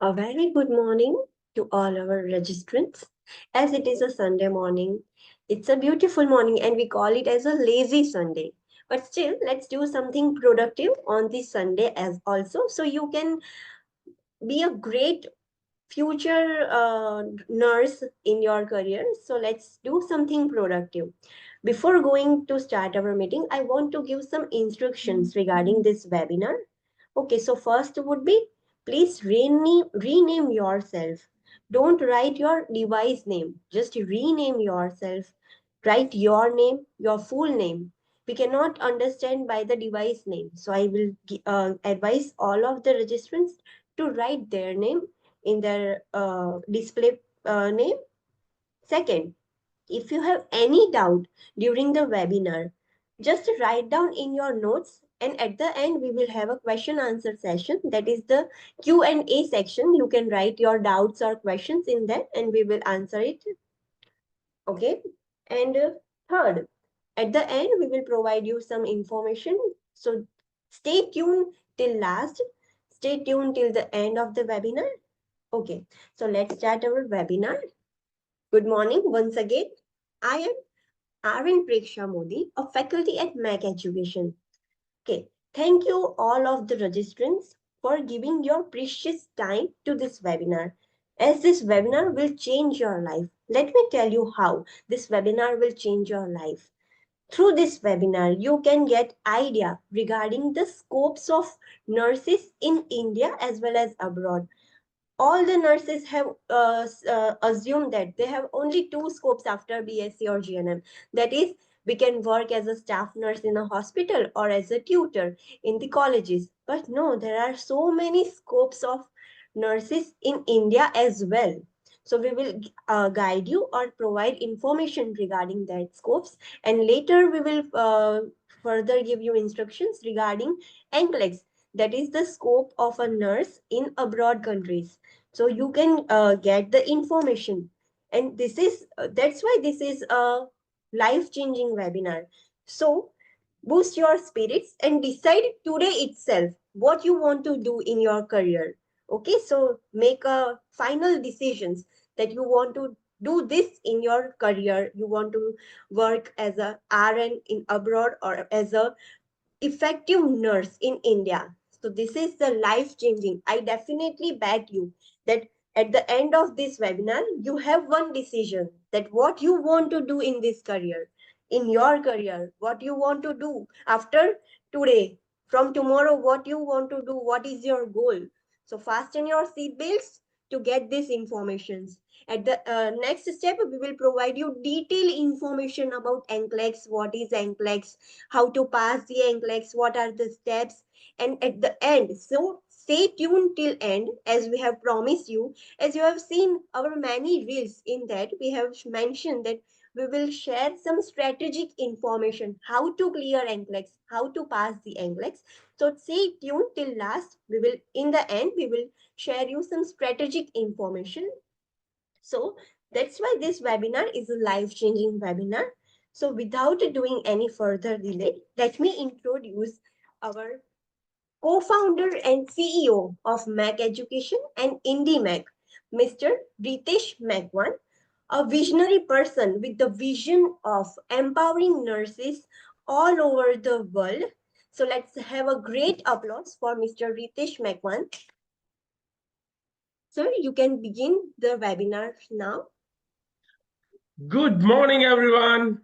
A very good morning to all our registrants. As it is a Sunday morning, it's a beautiful morning and we call it as a lazy Sunday. But still, let's do something productive on this Sunday as also so you can be a great future nurse in your career. So let's do something productive. Before going to start our meeting, I want to give some instructions regarding this webinar. Okay, so first would be please rename yourself. Don't write your device name, just rename yourself. Write your name, your full name. We cannot understand by the device name. So I will advise all of the registrants to write their name in their display name. Second, if you have any doubt during the webinar, just write down in your notes and at the end we will have a question answer session, that is the Q&A section. You can write your doubts or questions in that and we will answer it. Okay. And third, at the end we will provide you some information. So stay tuned till last. Stay tuned till the end of the webinar. Okay. So let's start our webinar. Good morning once again. I am Arvind Preksha Modi, a faculty at Mac Education. Okay, thank you all of the registrants for giving your precious time to this webinar. As this webinar will change your life, let me tell you how this webinar will change your life. Through this webinar, you can get idea regarding the scopes of nurses in India as well as abroad. All the nurses have assumed that they have only two scopes after BSc or GNM. That is, we can work as a staff nurse in a hospital or as a tutor in the colleges. But no, there are so many scopes of nurses in India as well. So we will guide you or provide information regarding that scopes, and later we will further give you instructions regarding Nclex, that is the scope of a nurse in abroad countries, so you can get the information. And this is that's why this is a life changing webinar. So boost your spirits and decide today itself what you want to do in your career. Okay, so make a final decisions that you want to do this in your career. You want to work as a RN in abroad or as a effective nurse in India. So this is the life changing. I definitely bet you that at the end of this webinar, you have one decision that what you want to do in this career, in your career, what you want to do after today, from tomorrow, what you want to do, what is your goal. So fasten your seat belts to get this information. At the next step, we will provide you detailed information about Nclex, what is Nclex, how to pass the NCLEX, what are the steps, and at the end. So stay tuned till end as we have promised you. As you have seen our many reels, in that we have mentioned that we will share some strategic information, how to clear NCLEX, how to pass the NCLEX. So stay tuned till last. We will, in the end, we will share you some strategic information. So that's why this webinar is a life-changing webinar. So without doing any further delay, let me introduce our co-founder and CEO of Mac Education and IndieMac, Mr. Ritesh Magwan, a visionary person with the vision of empowering nurses all over the world. So let's have a great applause for Mr. Ritesh Magwan. Sir, you can begin the webinar now. Good morning, everyone.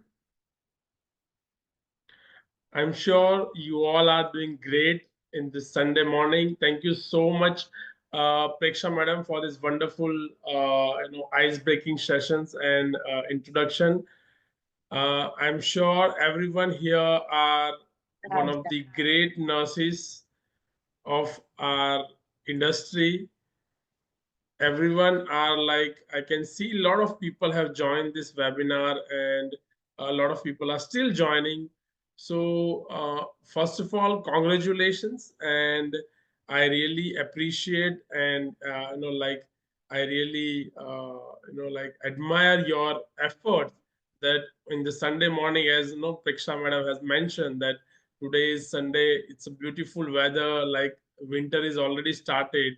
I'm sure you all are doing great in this Sunday morning. Thank you so much, Preksha Madam, for this wonderful, ice-breaking sessions and introduction. I'm sure everyone here are one of the great nurses of our industry. Everyone are like, I can see a lot of people have joined this webinar and a lot of people are still joining. So first of all, congratulations, and I really appreciate and I really admire your efforts that in the Sunday morning, as Preksha Madam has mentioned, that today is Sunday, it's a beautiful weather, like winter is already started.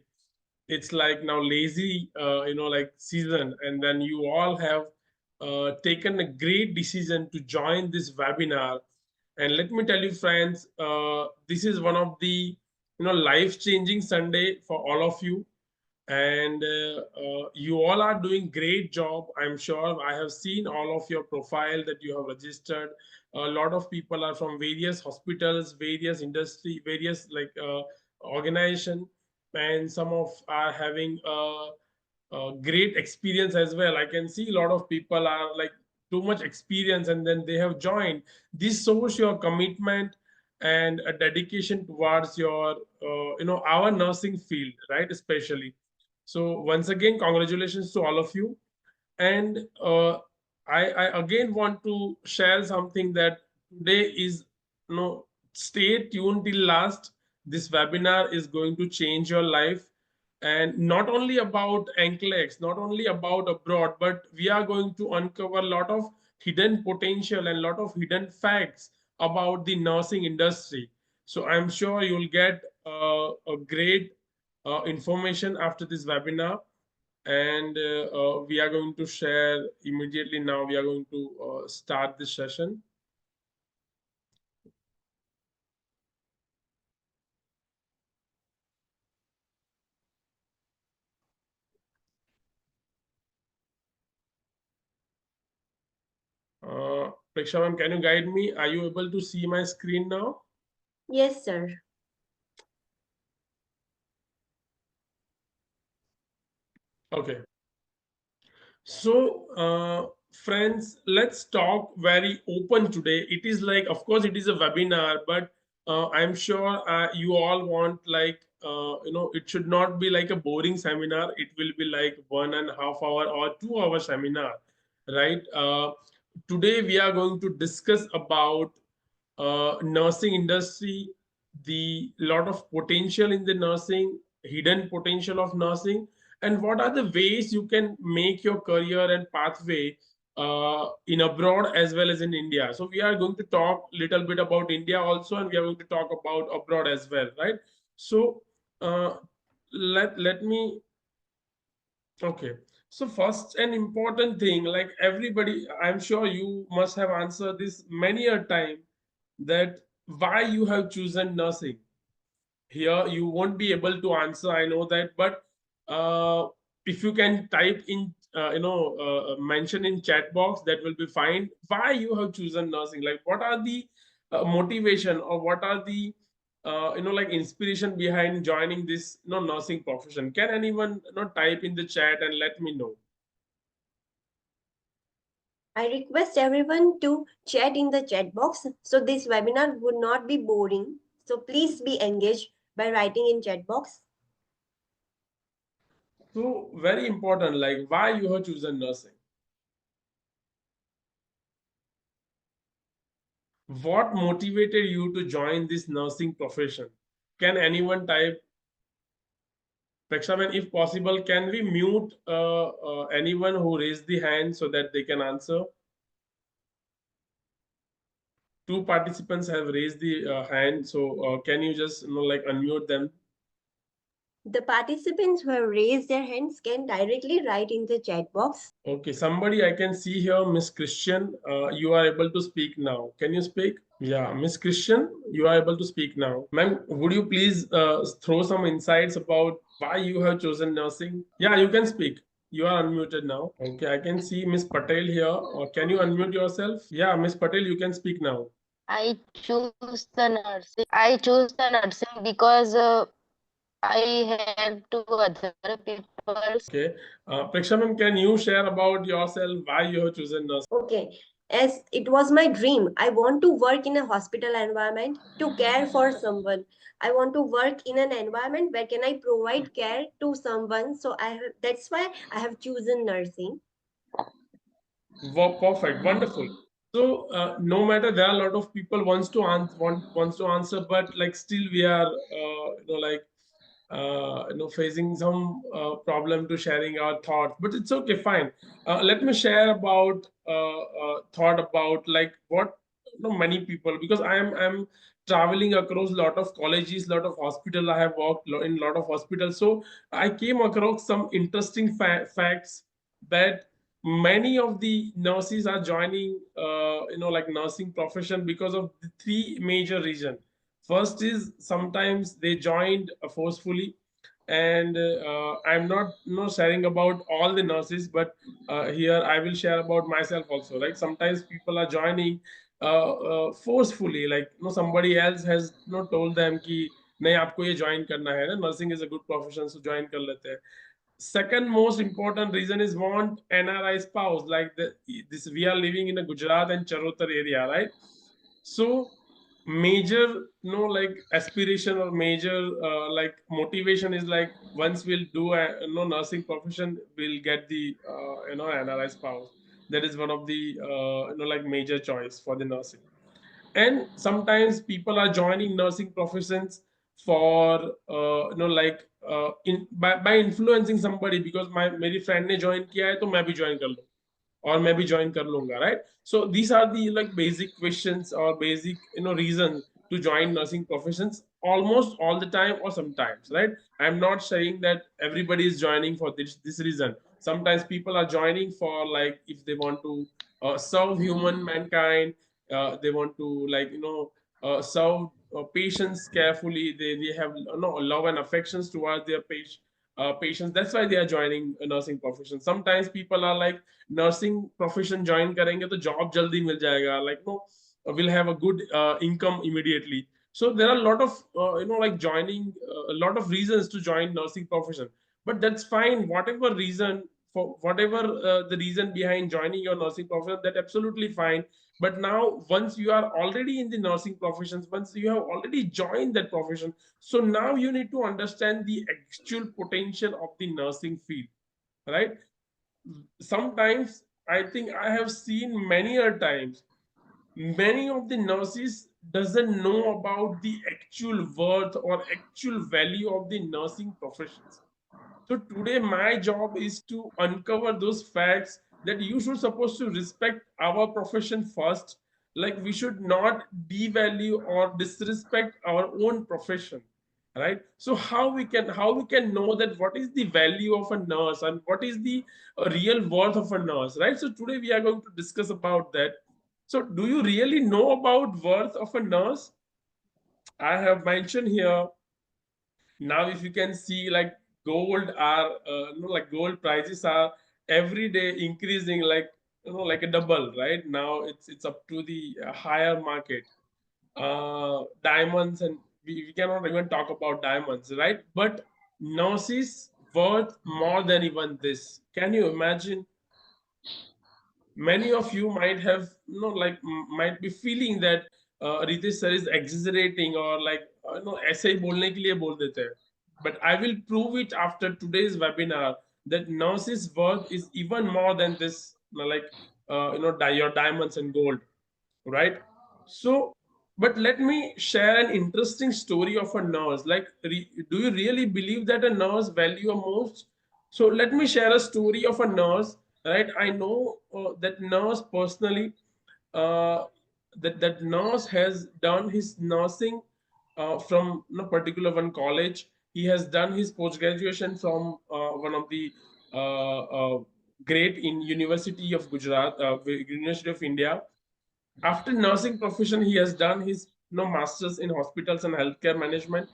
it's like now lazy like season, and then you all have taken a great decision to join this webinar. And let me tell you, friends, this is one of the life changing Sunday for all of you. And you all are doing great job. I'm sure I have seen all of your profile that you have registered. A lot of people are from various hospitals, various industry, various like organization, and some of are having great experience as well. I can see a lot of people are like too much experience, and then they have joined. This shows your commitment and a dedication towards your our nursing field, right? Especially. So once again, congratulations to all of you. And I again want to share something that today is, stay tuned till last. This webinar is going to change your life, and not only about Nclex, not only about abroad, but we are going to uncover a lot of hidden potential and a lot of hidden facts about the nursing industry. So I'm sure you'll get a great information after this webinar. And we are going to share immediately now. We are going to start this session. Preksha ma'am, can you guide me? Are you able to see my screen now? Yes, sir. Okay. So, friends, let's talk very open today. It is like, of course, it is a webinar, but I'm sure you all want like, it should not be like a boring seminar. It will be like 1.5 hour or 2 hour seminar, right? Today we are going to discuss about nursing industry, the lot of potential in the nursing, hidden potential of nursing, and what are the ways you can make your career and pathway in abroad as well as in India. So we are going to talk little bit about India also, and we are going to talk about abroad as well, right? So uh, let me. Okay. So first, an important thing, like everybody, I'm sure you must have answered this many a time, that why you have chosen nursing. Here you won't be able to answer, I know that, but if you can type in, mention in chat box, that will be fine. Why you have chosen nursing? Like, what are the motivation, or what are the like inspiration behind joining this nursing profession? Can anyone type in the chat and let me know? I request everyone to chat in the chat box so this webinar would not be boring. So please be engaged by writing in chat box. So very important, like why you have chosen nursing. What motivated you to join this nursing profession? Can anyone type? Prakash, if possible, can we mute anyone who raised the hand so that they can answer? Two participants have raised the hand, so can you just like unmute them? The participants who have raised their hands can directly write in the chat box. Okay, somebody I can see here, Miss Christian. You are able to speak now. Can you speak? Yeah, Miss Christian, you are able to speak now. Ma'am, would you please throw some insights about why you have chosen nursing? Yeah, you can speak. You are unmuted now. Okay, I can see Miss Patel here. Can you unmute yourself? Yeah, Miss Patel, you can speak now. I choose the nursing because I have to other people's. Okay. Preksha ma'am, can you share about yourself why you have chosen nursing? Okay. As it was my dream, I want to work in a hospital environment to care for someone. I want to work in an environment where can I provide care to someone. So that's why I have chosen nursing. Perfect, wonderful. So no matter, there are a lot of people wants to answer, but like still we are like facing some problem to sharing our thoughts. But it's okay, fine. Let me share about thought about like what many people, because I'm traveling across lot of colleges, lot of hospital. I have worked in lot of hospitals, so I came across some interesting facts that many of the nurses are joining like nursing profession because of the three major reasons. First is sometimes they joined forcefully, and I'm not sharing about all the nurses, but here I will share about myself also. Right, sometimes people are joining forcefully, like somebody else has told them कि नहीं आपको ये join करना है ना, nursing is a good profession, so join कर लेते हैं. Second most important reason is want NRI spouse, like this we are living in a Gujarat and Charotar area, right? So major like aspiration or major like motivation is like once we'll do a nursing profession, we'll get the NRI spouse. That is one of the like major choice for the nursing. And sometimes people are joining nursing professions for like by influencing somebody, because my मेरी friend ने join किया है तो मैं भी join कर लूँ और मैं भी join कर लूंगा, right? So these are the like basic questions or basic reasons to join nursing professions almost all the time or sometimes, right? I'm not saying that everybody is joining for this reason. Sometimes people are joining for like if they want to serve human mankind, they want to like serve patients carefully, they have love and affections towards their patients. That's why they are joining a nursing profession. Sometimes people are like nursing profession join करेंगे तो job जल्दी मिल जाएगा, like no will have a good income immediately. So there are a lot of like joining a lot of reasons to join nursing profession, but that's fine, whatever reason, for whatever the reason behind joining your nursing profession, that absolutely fine. But now once you are already in the nursing professions, once you have already joined that profession, so now you need to understand the actual potential of the nursing field, right? Sometimes I think I have seen many a times many of the nurses doesn't know about the actual worth or actual value of the nursing professions. So today my job is to uncover those facts that you should supposed to respect our profession first. Like we should not devalue or disrespect our own profession, right? So how we can know that what is the value of a nurse and what is the real worth of a nurse, right? So today we are going to discuss about that. So do you really know about worth of a nurse? I have mentioned here. Now if you can see like gold are like gold prices are every day increasing, like like a double, right? Now it's up to the higher market. Diamonds, and we cannot even talk about diamonds, right? But nurses worth more than even this. Can you imagine? Many of you might have like might be feeling that Ritesh sir is exaggerating or like ऐसे ही बोलने के लिए बोल देते हैं. But I will prove it after today's webinar that nurses worth is even more than this, like your diamonds and gold, right? So, but let me share an interesting story of a nurse. Like, do you really believe that a nurse value a most? So, let me share a story of a nurse. Right, I know that nurse personally. Uh, that nurse has done his nursing from particular one college. He has done his post graduation from one of the great in University of Gujarat, University of India. After nursing profession, he has done his masters in hospitals and healthcare management.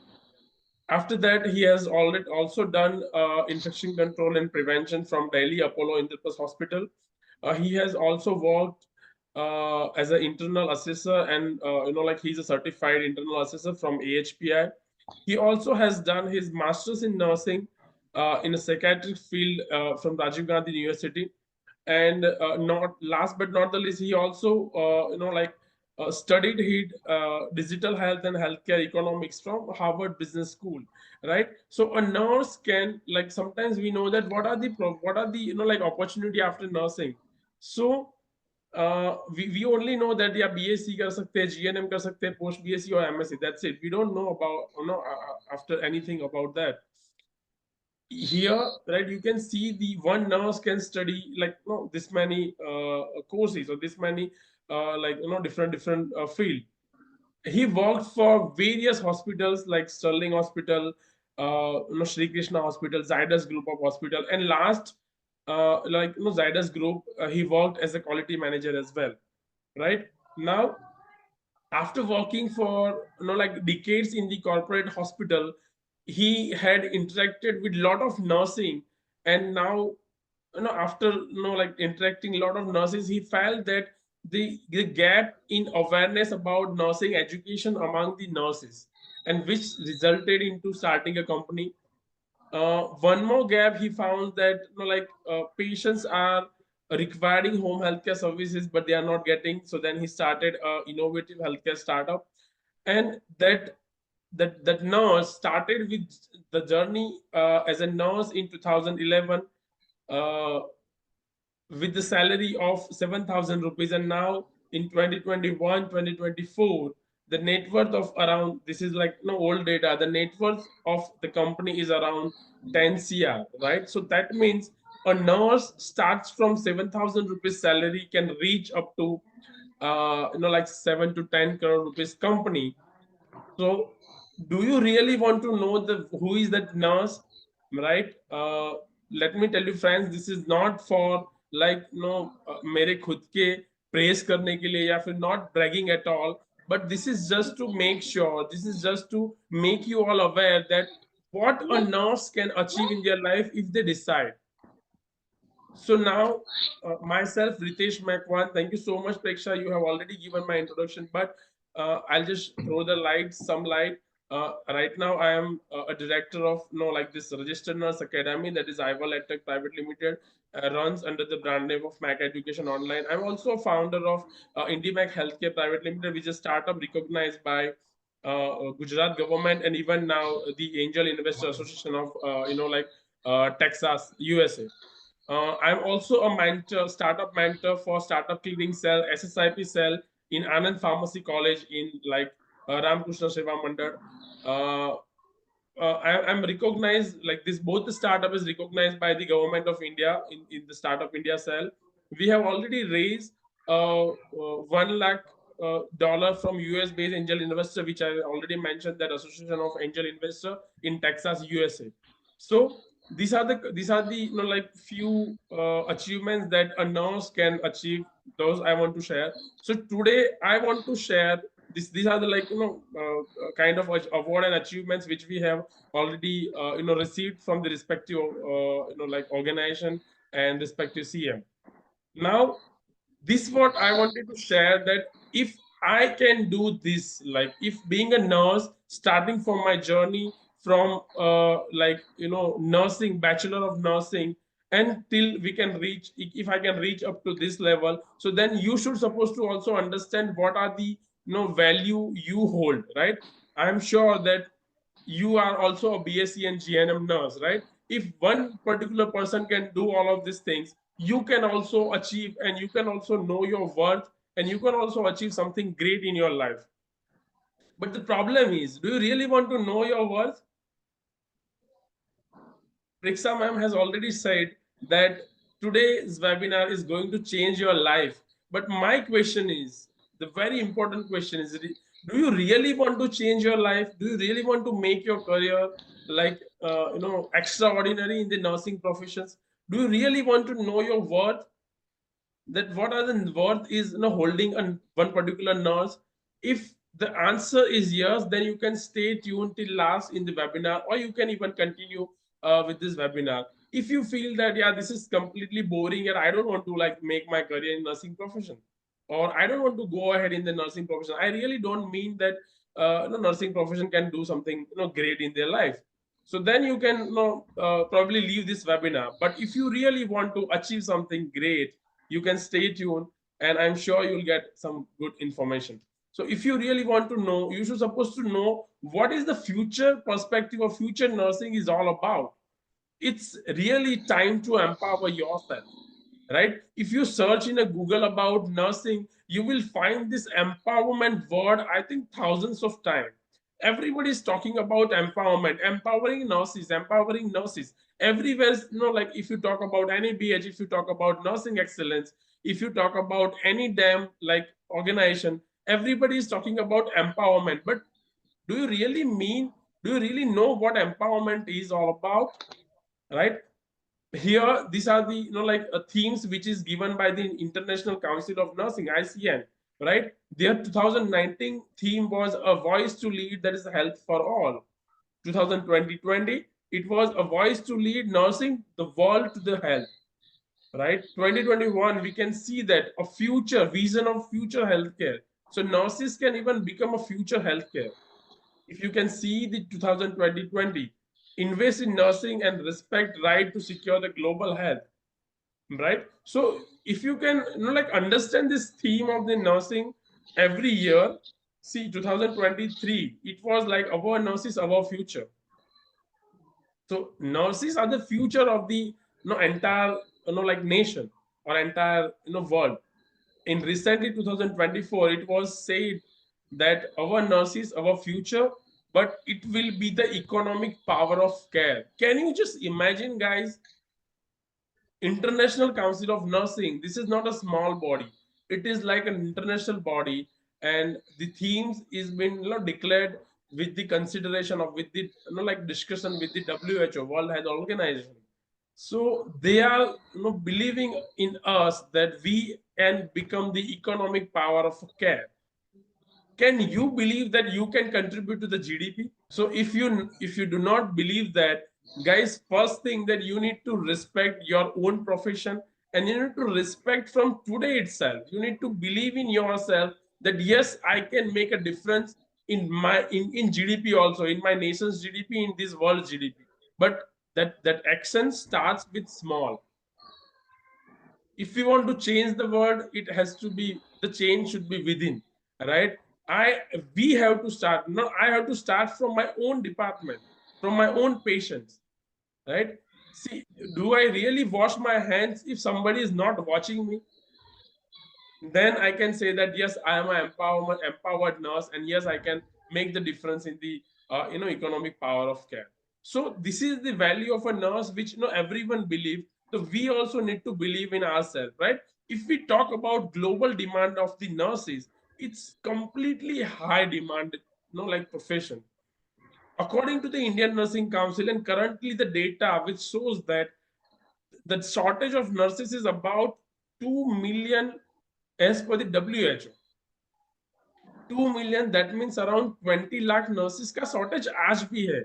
After that, he has already also done infection control and prevention from Delhi Apollo Indraprasth Hospital. He has also worked as an internal assessor, and like he's a certified internal assessor from AHPI. He also has done his masters in nursing in a psychiatric field from Rajiv Gandhi University. And not last but not the least, he also like studied digital health and healthcare economics from Harvard Business School, right? So a nurse can, like, sometimes we know that what are the like opportunity after nursing. So we only know that yeah, BSc कर सकते हैं, GNM कर सकते हैं, post BSc or MSc, that's it. We don't know about after anything about that. Here, right, you can see the one nurse can study like this many courses or this many different field. He worked for various hospitals like Sterling Hospital, Sri Krishna Hospital, Zydus Group of Hospital, and last, Zydus Group, he worked as a quality manager as well. Right now, after working for decades in the corporate hospital, he had interacted with a lot of nursing, and now after interacting a lot of nurses, he felt that the gap in awareness about nursing education among the nurses, and which resulted into starting a company. One more gap he found, that patients are requiring home healthcare services but they are not getting. So then he started a innovative healthcare startup, and that nurse started with the journey as a nurse in 2011, uh, with the salary of 7,000 rupees, and now in 2021 2024, the net worth of around, this is like no old data, the net worth of the company is around 10 cr, right? So that means a nurse starts from 7,000 rupees salary, can reach up to 7 to 10 crore rupees company. So, do you really want to know the who is that nurse, right? Let me tell you, friends, this is not for मेरे खुद के praise करने के लिए या फिर not bragging at all, but this is just to make sure, this is just to make you all aware that what a nurse can achieve in their life if they decide. So now, myself, Ritesh Makwan, thank you so much, Preksha. You have already given my introduction, but I'll just throw the light, some light. Right now, I am a director of this registered nurse academy, that is Ival EdTech Private Limited, runs under the brand name of Mac Education Online. I'm also a founder of IndyMac Healthcare Private Limited, which is a startup recognized by Gujarat government, and even now the Angel Investor Association of Texas, USA. I'm also a mentor, startup mentor for Startup Cleaning Cell, SSIP Cell in Anand Pharmacy College in Ramakrishna Seva Mandal. Uh, I'm recognized like this. Both the startup is recognized by the government of India in the Startup India cell. We have already raised 1 lakh dollar from US based angel investor, which I already mentioned, that Association of Angel Investor in Texas, USA. So these are the few achievements that a nurse can achieve. Those I want to share. So today I want to share these are the kind of award and achievements which we have already received from the respective organization and respective CM. Now, this what I wanted to share, that if I can do this, like if being a nurse, starting from my journey from nursing, bachelor of nursing, until we can reach, if I can reach up to this level, so then you should supposed to also understand what are the value you hold, right? I'm sure that you are also a BSc and GNM nurse, right? If one particular person can do all of these things, you can also achieve, and you can also know your worth, and you can also achieve something great in your life. But the problem is, do you really want to know your worth? Prixa ma'am has already said that today's webinar is going to change your life. But my question is, the very important question is, do you really want to change your life? Do you really want to make your career extraordinary in the nursing professions? Do you really want to know your worth? That what are the worth is holding one particular nurse? If the answer is yes, then you can stay tuned till last in the webinar, or you can even continue with this webinar. If you feel that yeah, this is completely boring and I don't want to make my career in nursing profession, or I don't want to go ahead in the nursing profession, I really don't mean that nursing profession can do something great in their life, so then you can probably leave this webinar. But if you really want to achieve something great, you can stay tuned, and I'm sure you'll get some good information. So if you really want to know, you should supposed to know what is the future perspective of future nursing is all about. It's really time to empower yourself, right? If you search in a Google about nursing, you will find this empowerment word, I think thousands of times. Everybody is talking about empowerment, empowering nurses everywhere. Like if you talk about NABH, if you talk about nursing excellence, if you talk about any damn like organization, everybody is talking about empowerment. But do you really mean, do you really know what empowerment is all about? Right? Here, these are the like themes which is given by the International Council of Nursing, ICN. Right? Their 2019 theme was a voice to lead, that is health for all. 2020, it was a voice to lead nursing the world to the health. Right? 2021, we can see that a future vision of future healthcare. So nurses can even become a future healthcare. If you can see the 2020, invest in nursing and respect right to secure the global health. Right? So if you can like understand this theme of the nursing every year, see 2023, it was like our nurses, our future. So nurses are the future of the entire like nation or entire world. In recently 2024, it was said that our nurses, our future, but it will be the economic power of care. Can you just imagine, guys? International Council of Nursing, this is not a small body, it is like an international body, and the themes is been declared with the consideration of, with the like discussion with the WHO, World Health Organization. So they are believing in us that we can become the economic power of care. Can you believe that you can contribute to the GDP? So if you do not believe that, guys, first thing that you need to respect your own profession, and you need to respect from today itself. You need to believe in yourself that yes, I can make a difference in my in GDP, also in my nation's GDP, in this world's GDP. But that action starts with small. If we want to change the world, it has to be, the change should be within. Right? I we have to start. No, I have to start from my own department, from my own patients. Right? See, do I really wash my hands if somebody is not watching me? Then I can say that yes, I am an empowered nurse, and yes, I can make the difference in the economic power of care. So this is the value of a nurse, which everyone believes. So we also need to believe in ourselves, right? If we talk about global demand of the nurses, it's completely high demand, like profession. According to the Indian Nursing Council, and currently the data which shows that the shortage of nurses is about 2 million as per the WHO. 2 million, that means around 20 lakh nurses का shortage आज भी है.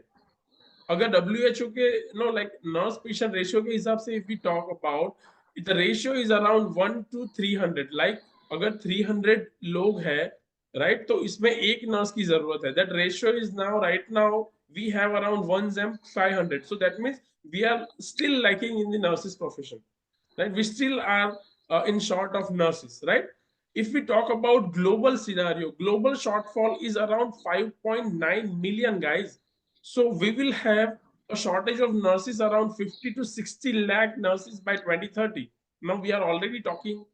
अगर WHO के like nurse patient ratio के हिसाब से, if we talk about, the ratio is around 1 to 300. like अगर 300 लोग है, right, तो इसमें एक nurse की जरूरत है. That ratio is now, right now we have around 1/500. So that means we are still lacking in the nurses profession. Right? We still are in short of nurses. Right? If we talk about global scenario, global shortfall is around 5.9 million, guys. So we will have a shortage of nurses around 50 to 60 lakh nurses by 2030. Now we are already talking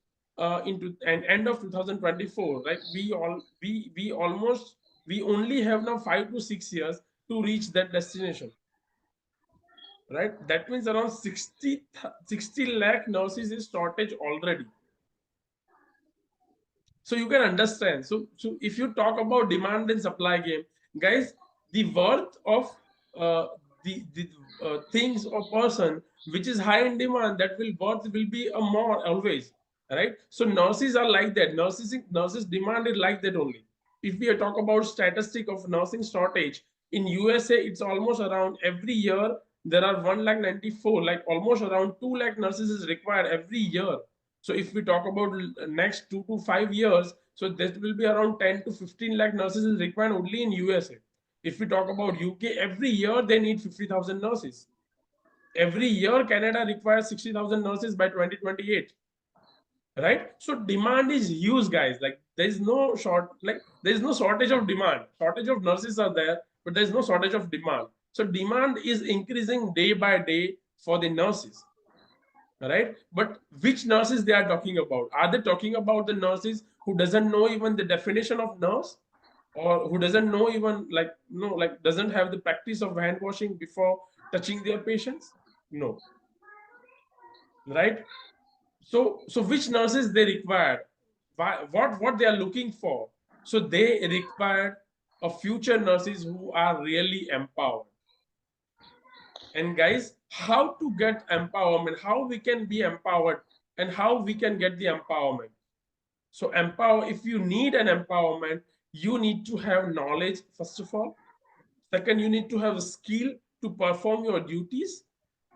into an end of 2024. Right? We almost, we only have now 5 to 6 years to reach that destination. Right? That means around 60 lakh nurses is shortage already. So you can understand. So if you talk about demand and supply game, guys, the worth of uh, the things or person which is high in demand, that will worth will be a more always. Right? So nurses are like that. Nurses demand is like that only. If we talk about statistic of nursing shortage in USA, it's almost around every year there are 1 lakh 94, like almost around 2 lakh nurses is required every year. So if we talk about next 2 to 5 years, so there will be around 10 to 15 lakh nurses is required only in USA. If we talk about UK, every year they need 50,000 nurses. Every year Canada requires 60,000 nurses by 2028. Right? So demand is huge, guys. Like there is no there is no shortage of demand. Shortage of nurses are there, but there is no shortage of demand. So demand is increasing day by day for the nurses. Right? But which nurses they are talking about? Are they talking about the nurses who doesn't know even the definition of nurse, or who doesn't know even like like doesn't have the practice of hand washing before touching their patients? No. Right? So which nurses they required, what they are looking for. So they required a future nurses who are really empowered. And guys, how to get empowerment, how we can be empowered, and how we can get the empowerment. So empower, if you need an empowerment, you need to have knowledge first of all. Second, you need to have a skill to perform your duties.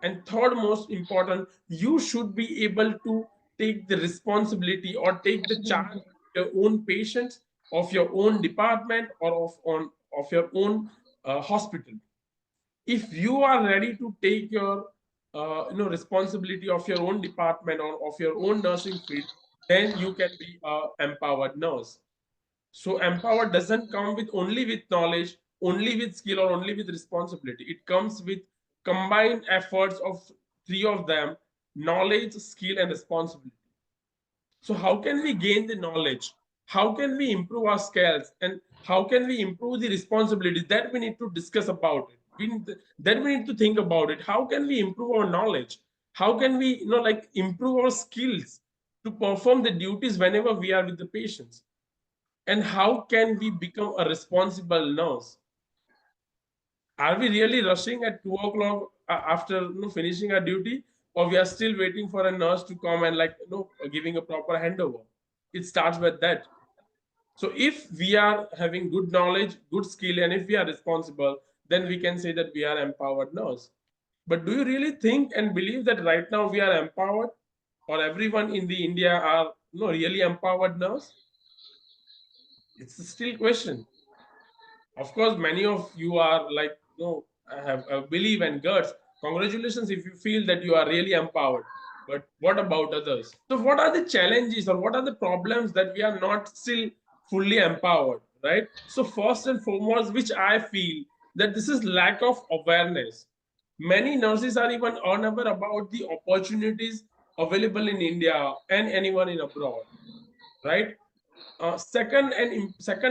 And third, most important, you should be able to take the responsibility or take the charge of your own patients, of your own department, or of your own hospital. If you are ready to take your responsibility of your own department or of your own nursing field, then you can be a empowered nurse. So empowered doesn't come with only with knowledge, only with skill, or only with responsibility. It comes with combined efforts of three of them: knowledge, skill, and responsibility. So how can we gain the knowledge? How can we improve our skills? And how can we improve the responsibilities? That we need to discuss about it. Then we need to think about it. How can we improve our knowledge? How can we, improve our skills to perform the duties whenever we are with the patients? And how can we become a responsible nurse? Are we really rushing at 2 o'clock after finishing our duty, or we are still waiting for a nurse to come and giving a proper handover? It starts with that. So if we are having good knowledge, good skill, and if we are responsible, then we can say that we are empowered nurse. But do you really think and believe that right now we are empowered, or everyone in the India are really empowered nurse? It's still question. Of course, many of you are like, have a belief and guts. Congratulations if you feel that you are really empowered. But what about others? So, what are the challenges or what are the problems that we are not still fully empowered, right? So, first and foremost, which I feel that this is lack of awareness. Many nurses are even unaware about the opportunities available in India and anyone in abroad, right? Second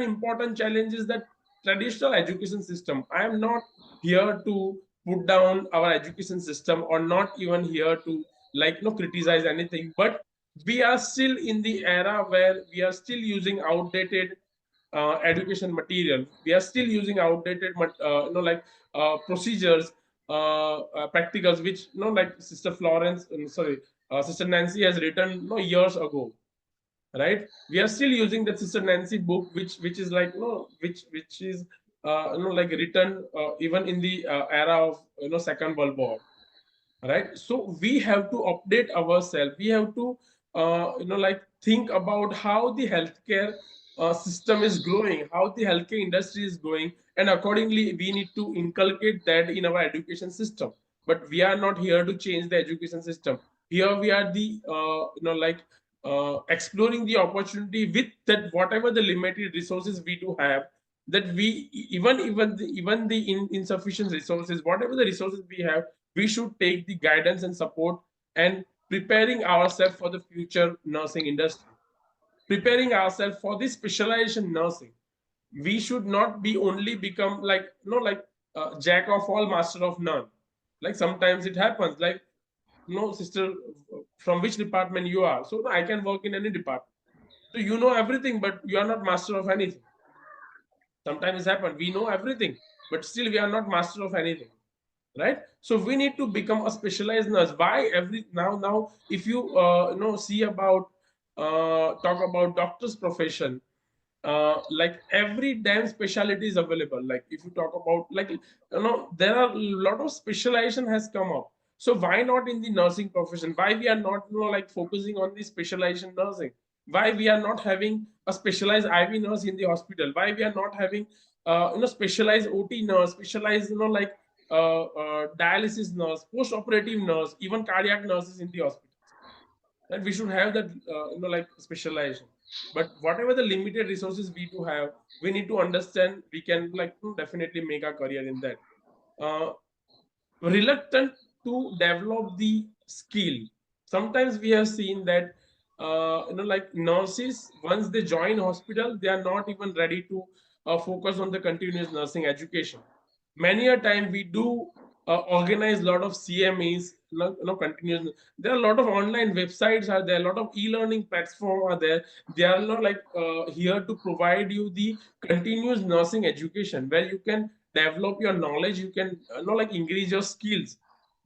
important challenge is that traditional education system. I am not here to put down our education system or not even here to criticize anything, but we are still in the era where we are still using outdated education material. We are still using outdated procedures, practicals, which Sister Florence, sorry, Sister Nancy has written years ago, right? We are still using the Sister Nancy book, which is which is written even in the era of Second World War, right? So we have to update ourselves. We have to think about how the healthcare system is growing, how the healthcare industry is growing, and accordingly we need to inculcate that in our education system. But we are not here to change the education system. Here we are the exploring the opportunity with that whatever the limited resources we do have, that we even the insufficient resources, whatever the resources we have, we should take the guidance and support and preparing ourselves for the future nursing industry, preparing ourselves for this specialization nursing. We should not be only become jack of all, master of none. Like sometimes it happens, like, sister, from which department you are? So no, I can work in any department. So you know everything, but you are not master of anything. Sometimes it happens, we know everything, but still we are not master of anything, right? So we need to become a specialized nurse. Why every now if you see about talk about doctor's profession, like every damn specialty is available. Like if you talk about there are a lot of specialization has come up. So why not in the nursing profession? Why we are not focusing on the specialization nursing? Why we are not having a specialized IV nurse in the hospital? Why we are not having specialized OT nurse, specialized dialysis nurse, post operative nurse, even cardiac nurses in the hospitals? And we should have that specialization. But whatever the limited resources we do have, we need to understand we can definitely make a career in that. uh, Reluctant to develop the skill. Sometimes we have seen that nurses, once they join hospital, they are not even ready to focus on the continuous nursing education. Many a time we do organize a lot of CMEs, continuous. There are a lot of online websites are there, a lot of e-learning platform are there. They are not like here to provide you the continuous nursing education where you can develop your knowledge, you can like increase your skills.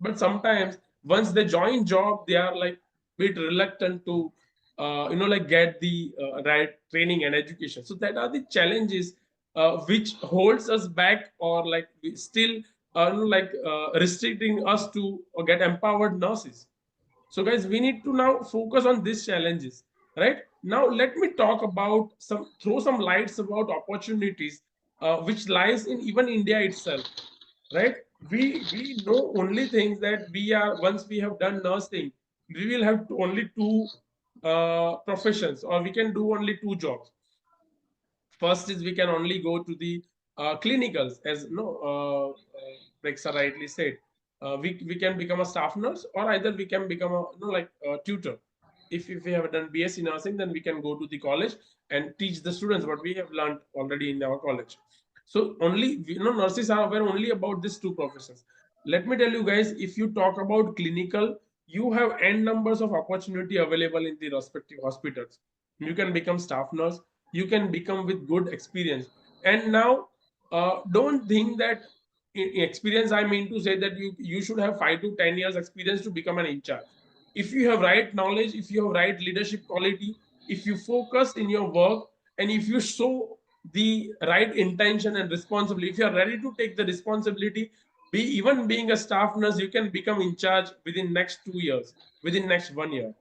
But sometimes once they join job, they are like bit reluctant to like get the right training and education. So that are the challenges which holds us back, or like we still restricting us to get empowered nurses. So guys, we need to now focus on these challenges. Right now, let me talk about throw some lights about opportunities which lies in even India itself. Right, we know only things that we are, once we have done nursing, we will have only two professions, or we can do only two jobs. First is we can only go to the clinicals, as Prexa rightly said. We can become a staff nurse, or either we can become a a tutor. If we have done BSc nursing, then we can go to the college and teach the students what we have learned already in our college. So only nurses are aware only about these two professions. Let me tell you guys, if you talk about clinical, you have n numbers of opportunity available in the respective hospitals. You can become staff nurse, you can become with good experience. And now don't think that experience, I mean to say that you should have 5 to 10 years experience to become an in charge. If you have right knowledge, if you have right leadership quality, if you focus in your work, and if you show the right intention and responsibility, if you are ready to take the responsibility, be even being a staff nurse, you can become in charge within next 2 years, within next 1 year.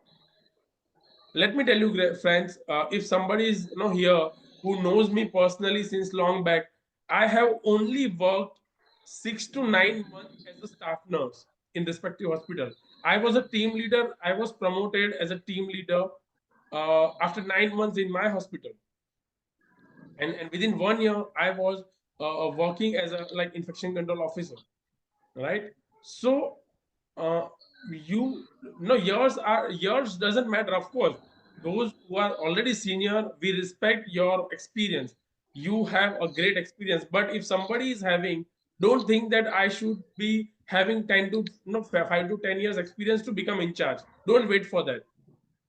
Let me tell you, friends, if somebody is here who knows me personally since long back, I have only worked 6 to 9 months as a staff nurse in respective hospital. I was a team leader, I was promoted as a team leader after 9 months in my hospital. And within 1 year I was working as a like infection control officer. Right, so uh, you no yours doesn't matter, of course. Those who are already senior, we respect your experience, you have a great experience. But if somebody is having, don't think that I should be having 10 to 5 to 10 years experience to become in charge. Don't wait for that.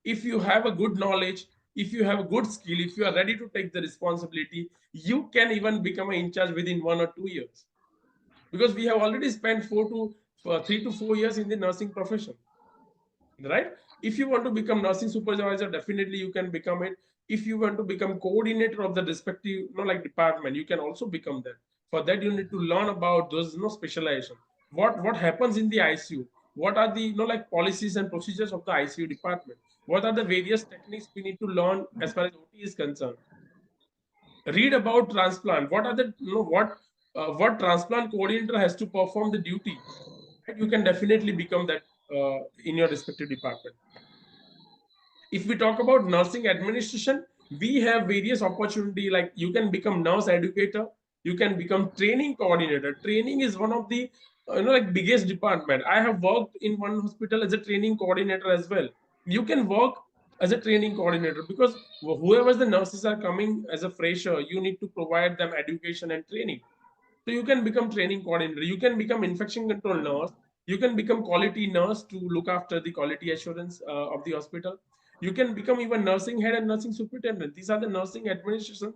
If you have a good knowledge, if you have a good skill, if you are ready to take the responsibility, you can even become an in charge within 1 or 2 years, because we have already spent 3 to 4 years in the nursing profession. Right, if you want to become nursing supervisor, definitely you can become it. If you want to become coordinator of the respective department, you can also become that. For that, you need to learn about those specialization, what happens in the ICU, what are the policies and procedures of the ICU department, what are the various techniques we need to learn as far as OT is concerned. Read about transplant, what are the what transplant coordinator has to perform the duty. Right? You can definitely become that in your respective department. If we talk about nursing administration, we have various opportunity, like you can become nurse educator, you can become training coordinator. Training is one of the biggest department. I have worked in one hospital as a training coordinator as well. You can work as a training coordinator, because whoever the nurses are coming as a fresher, you need to provide them education and training. So you can become training coordinator, you can become infection control nurse, you can become quality nurse to look after the quality assurance of the hospital. You can become even nursing head and nursing superintendent. These are the nursing administration,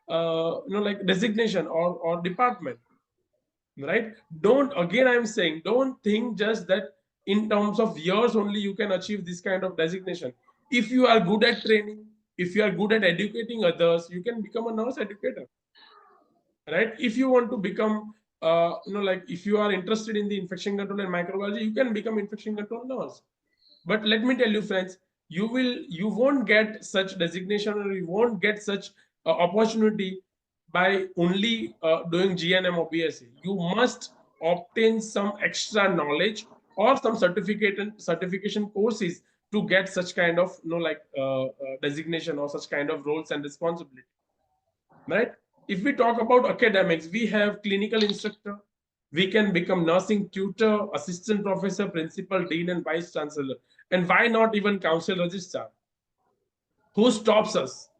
designation or department. Right? Don't, again I'm saying, don't think just that in terms of years only you can achieve this kind of designation. If you are good at training, if you are good at educating others, you can become a nurse educator. Right, if you want to become if you are interested in the infection control and microbiology, you can become infection control nurse. But let me tell you, friends, you won't get such designation, or you won't get such opportunity by only doing GNM or BSc. You must obtain some extra knowledge or some certification courses to get such kind of designation or such kind of roles and responsibility. Right, if we talk about academics, we have clinical instructor, we can become nursing tutor, assistant professor, principal, dean, and vice chancellor. And why not even council registrar? Who stops us?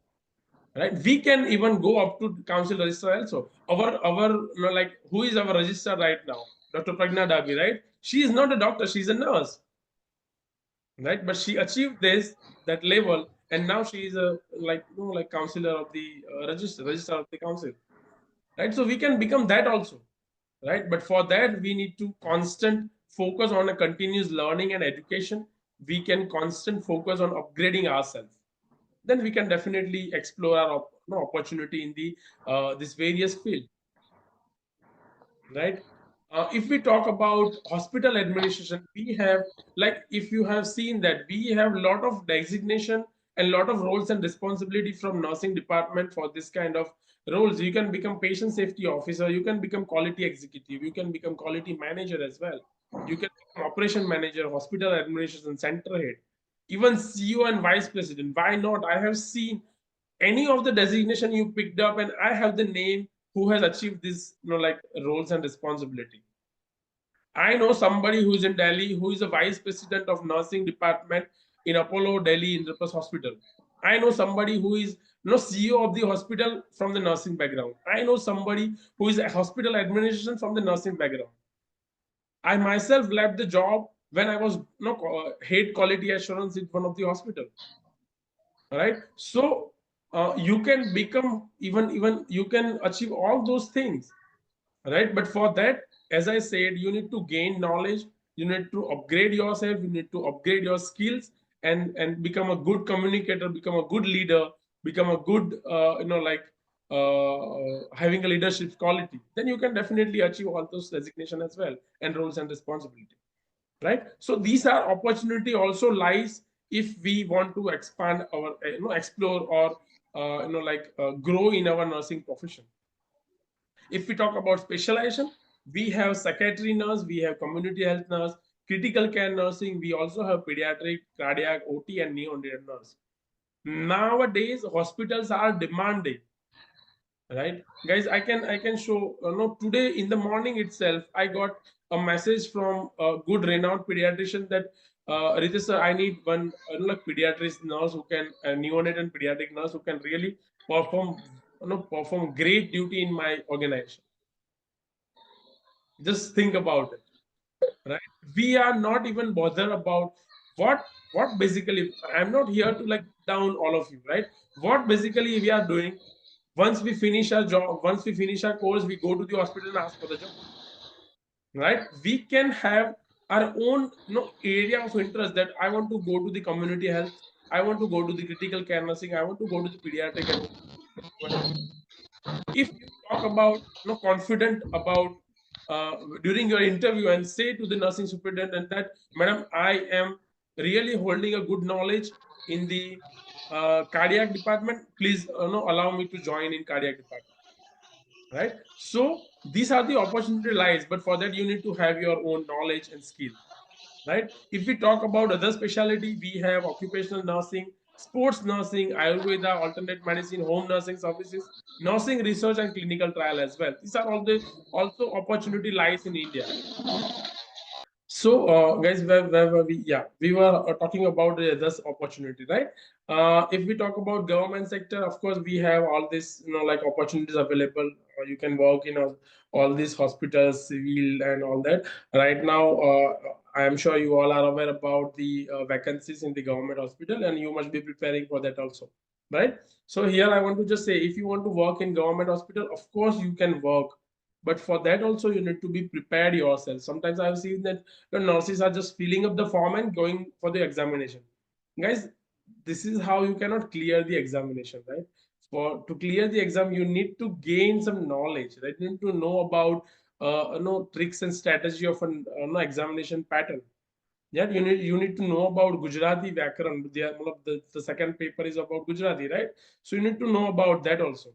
Right, we can even go up to council registrar also. Our who is our registrar right now? Dr. Pragna Dabi, right? She is not a doctor, she's a nurse, right? But she achieved this that level, and now she is a like like counselor of the registrar of the council, right? So we can become that also, right? But for that we need to constant focus on a continuous learning and education. We can constant focus on upgrading ourselves. Then we can definitely explore our opportunity in the this various field, right? If we talk about hospital administration, we have, like, if you have seen that we have a lot of designation and lot of roles and responsibility from nursing department for this kind of roles. You can become patient safety officer, you can become quality executive, you can become quality manager as well, you can become operation manager, hospital administration center head, even CEO and vice president. Why not? I have seen any of the designation you picked up, and I have the name who has achieved this, like, roles and responsibility. I know somebody who is in Delhi who is a vice president of nursing department in Apollo Delhi Indraprasth Hospital. I know somebody who is CEO of the hospital from the nursing background. I know somebody who is a hospital administration from the nursing background. I myself left the job when I was head quality assurance in one of the hospital. Right? So you can become, even you can achieve all those things, right? But for that, as I said, you need to gain knowledge, you need to upgrade yourself, you need to upgrade your skills, and become a good communicator, become a good leader, become a good having a leadership quality. Then you can definitely achieve all those designation as well, and roles and responsibility, right? So these are opportunity also lies if we want to expand our explore or grow in our nursing profession. If we talk about specialization, we have psychiatry nurse, we have community health nurse, critical care nursing, we also have pediatric, cardiac, OT, and neonatal nurse. Nowadays hospitals are demanding, right? Guys, I can show, today in the morning itself I got a message from a good renowned pediatrician that, Ritesh sir, I need one like pediatric nurse who can, neonate and pediatric nurse who can really perform perform great duty in my organization. Just think about it, right? We are not even bothered about what basically, I'm not here to like down all of you, right? What basically we are doing, once we finish our job, once we finish our course, we go to the hospital and ask for the job, right? We can have our own area of interest, that I want to go to the community health, I want to go to the critical care nursing, I want to go to the pediatric and if you talk about confident about during your interview and say to the nursing superintendent that, madam, I am really holding a good knowledge in the cardiac department, please allow me to join in cardiac department, right? So these are the opportunity lies, but for that you need to have your own knowledge and skill, right? If we talk about other specialty, we have occupational nursing, sports nursing, Ayurveda, alternate medicine, home nursing services, nursing research and clinical trial as well. These are all the also opportunity lies in India. So, guys, where were we? Yeah, we were talking about this opportunity, right? If we talk about government sector, of course, we have all this, like opportunities available. You can work in all these hospitals, civil, and all that. Right now, I am sure you all are aware about the vacancies in the government hospital, and you must be preparing for that also, right? So here I want to just say, if you want to work in government hospital, of course you can work, but for that also you need to be prepared yourself. Sometimes I've seen that the nurses are just filling up the form and going for the examination. Guys, this is how you cannot clear the examination, right? For to clear the exam, you need to gain some knowledge, right? You need to know about tricks and strategy of an examination pattern. Yeah, you need to know about Gujarati Vyakaran. The second paper is about Gujarati, right? So you need to know about that also.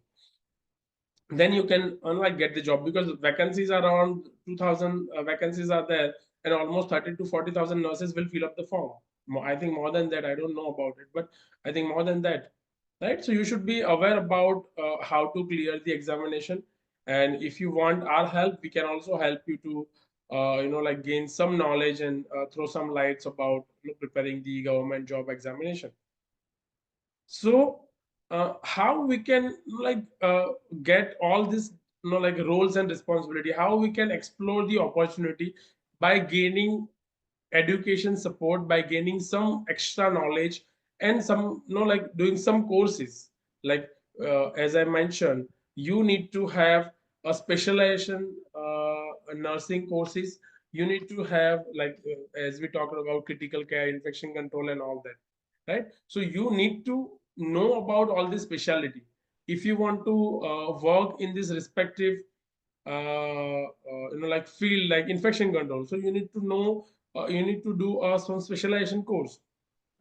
Then you can get the job, because vacancies are around 2000 vacancies are there, and almost 30 to 40,000 nurses will fill up the form. I think more than that, I don't know about it, but I think more than that, right? So you should be aware about how to clear the examination, and if you want our help, we can also help you to gain some knowledge and throw some lights about preparing the government job examination. So how we can get all this like roles and responsibility, how we can explore the opportunity by gaining education support, by gaining some extra knowledge, and some like doing some courses. Like as I mentioned, you need to have a specialization nursing courses. You need to have like as we talked about critical care, infection control, and all that, right? So you need to know about all this specialty if you want to work in this respective like field, like infection control. So you need to know, you need to do some specialization course,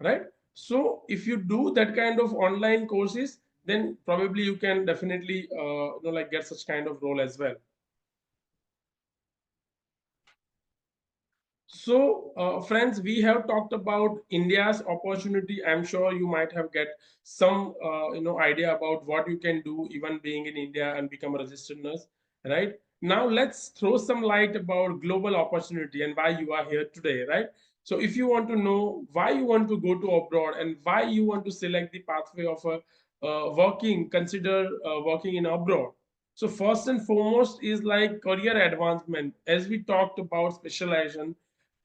right? So if you do that kind of online courses, then probably you can definitely like get such kind of role as well. So, friends, we have talked about India's opportunity. I'm sure you might have get some, idea about what you can do even being in India and become a registered nurse, right? Now, let's throw some light about global opportunity and why you are here today, right? So, if you want to know why you want to go to abroad and why you want to select the pathway of a consider working in abroad. So, first and foremost is like career advancement. As we talked about specialization,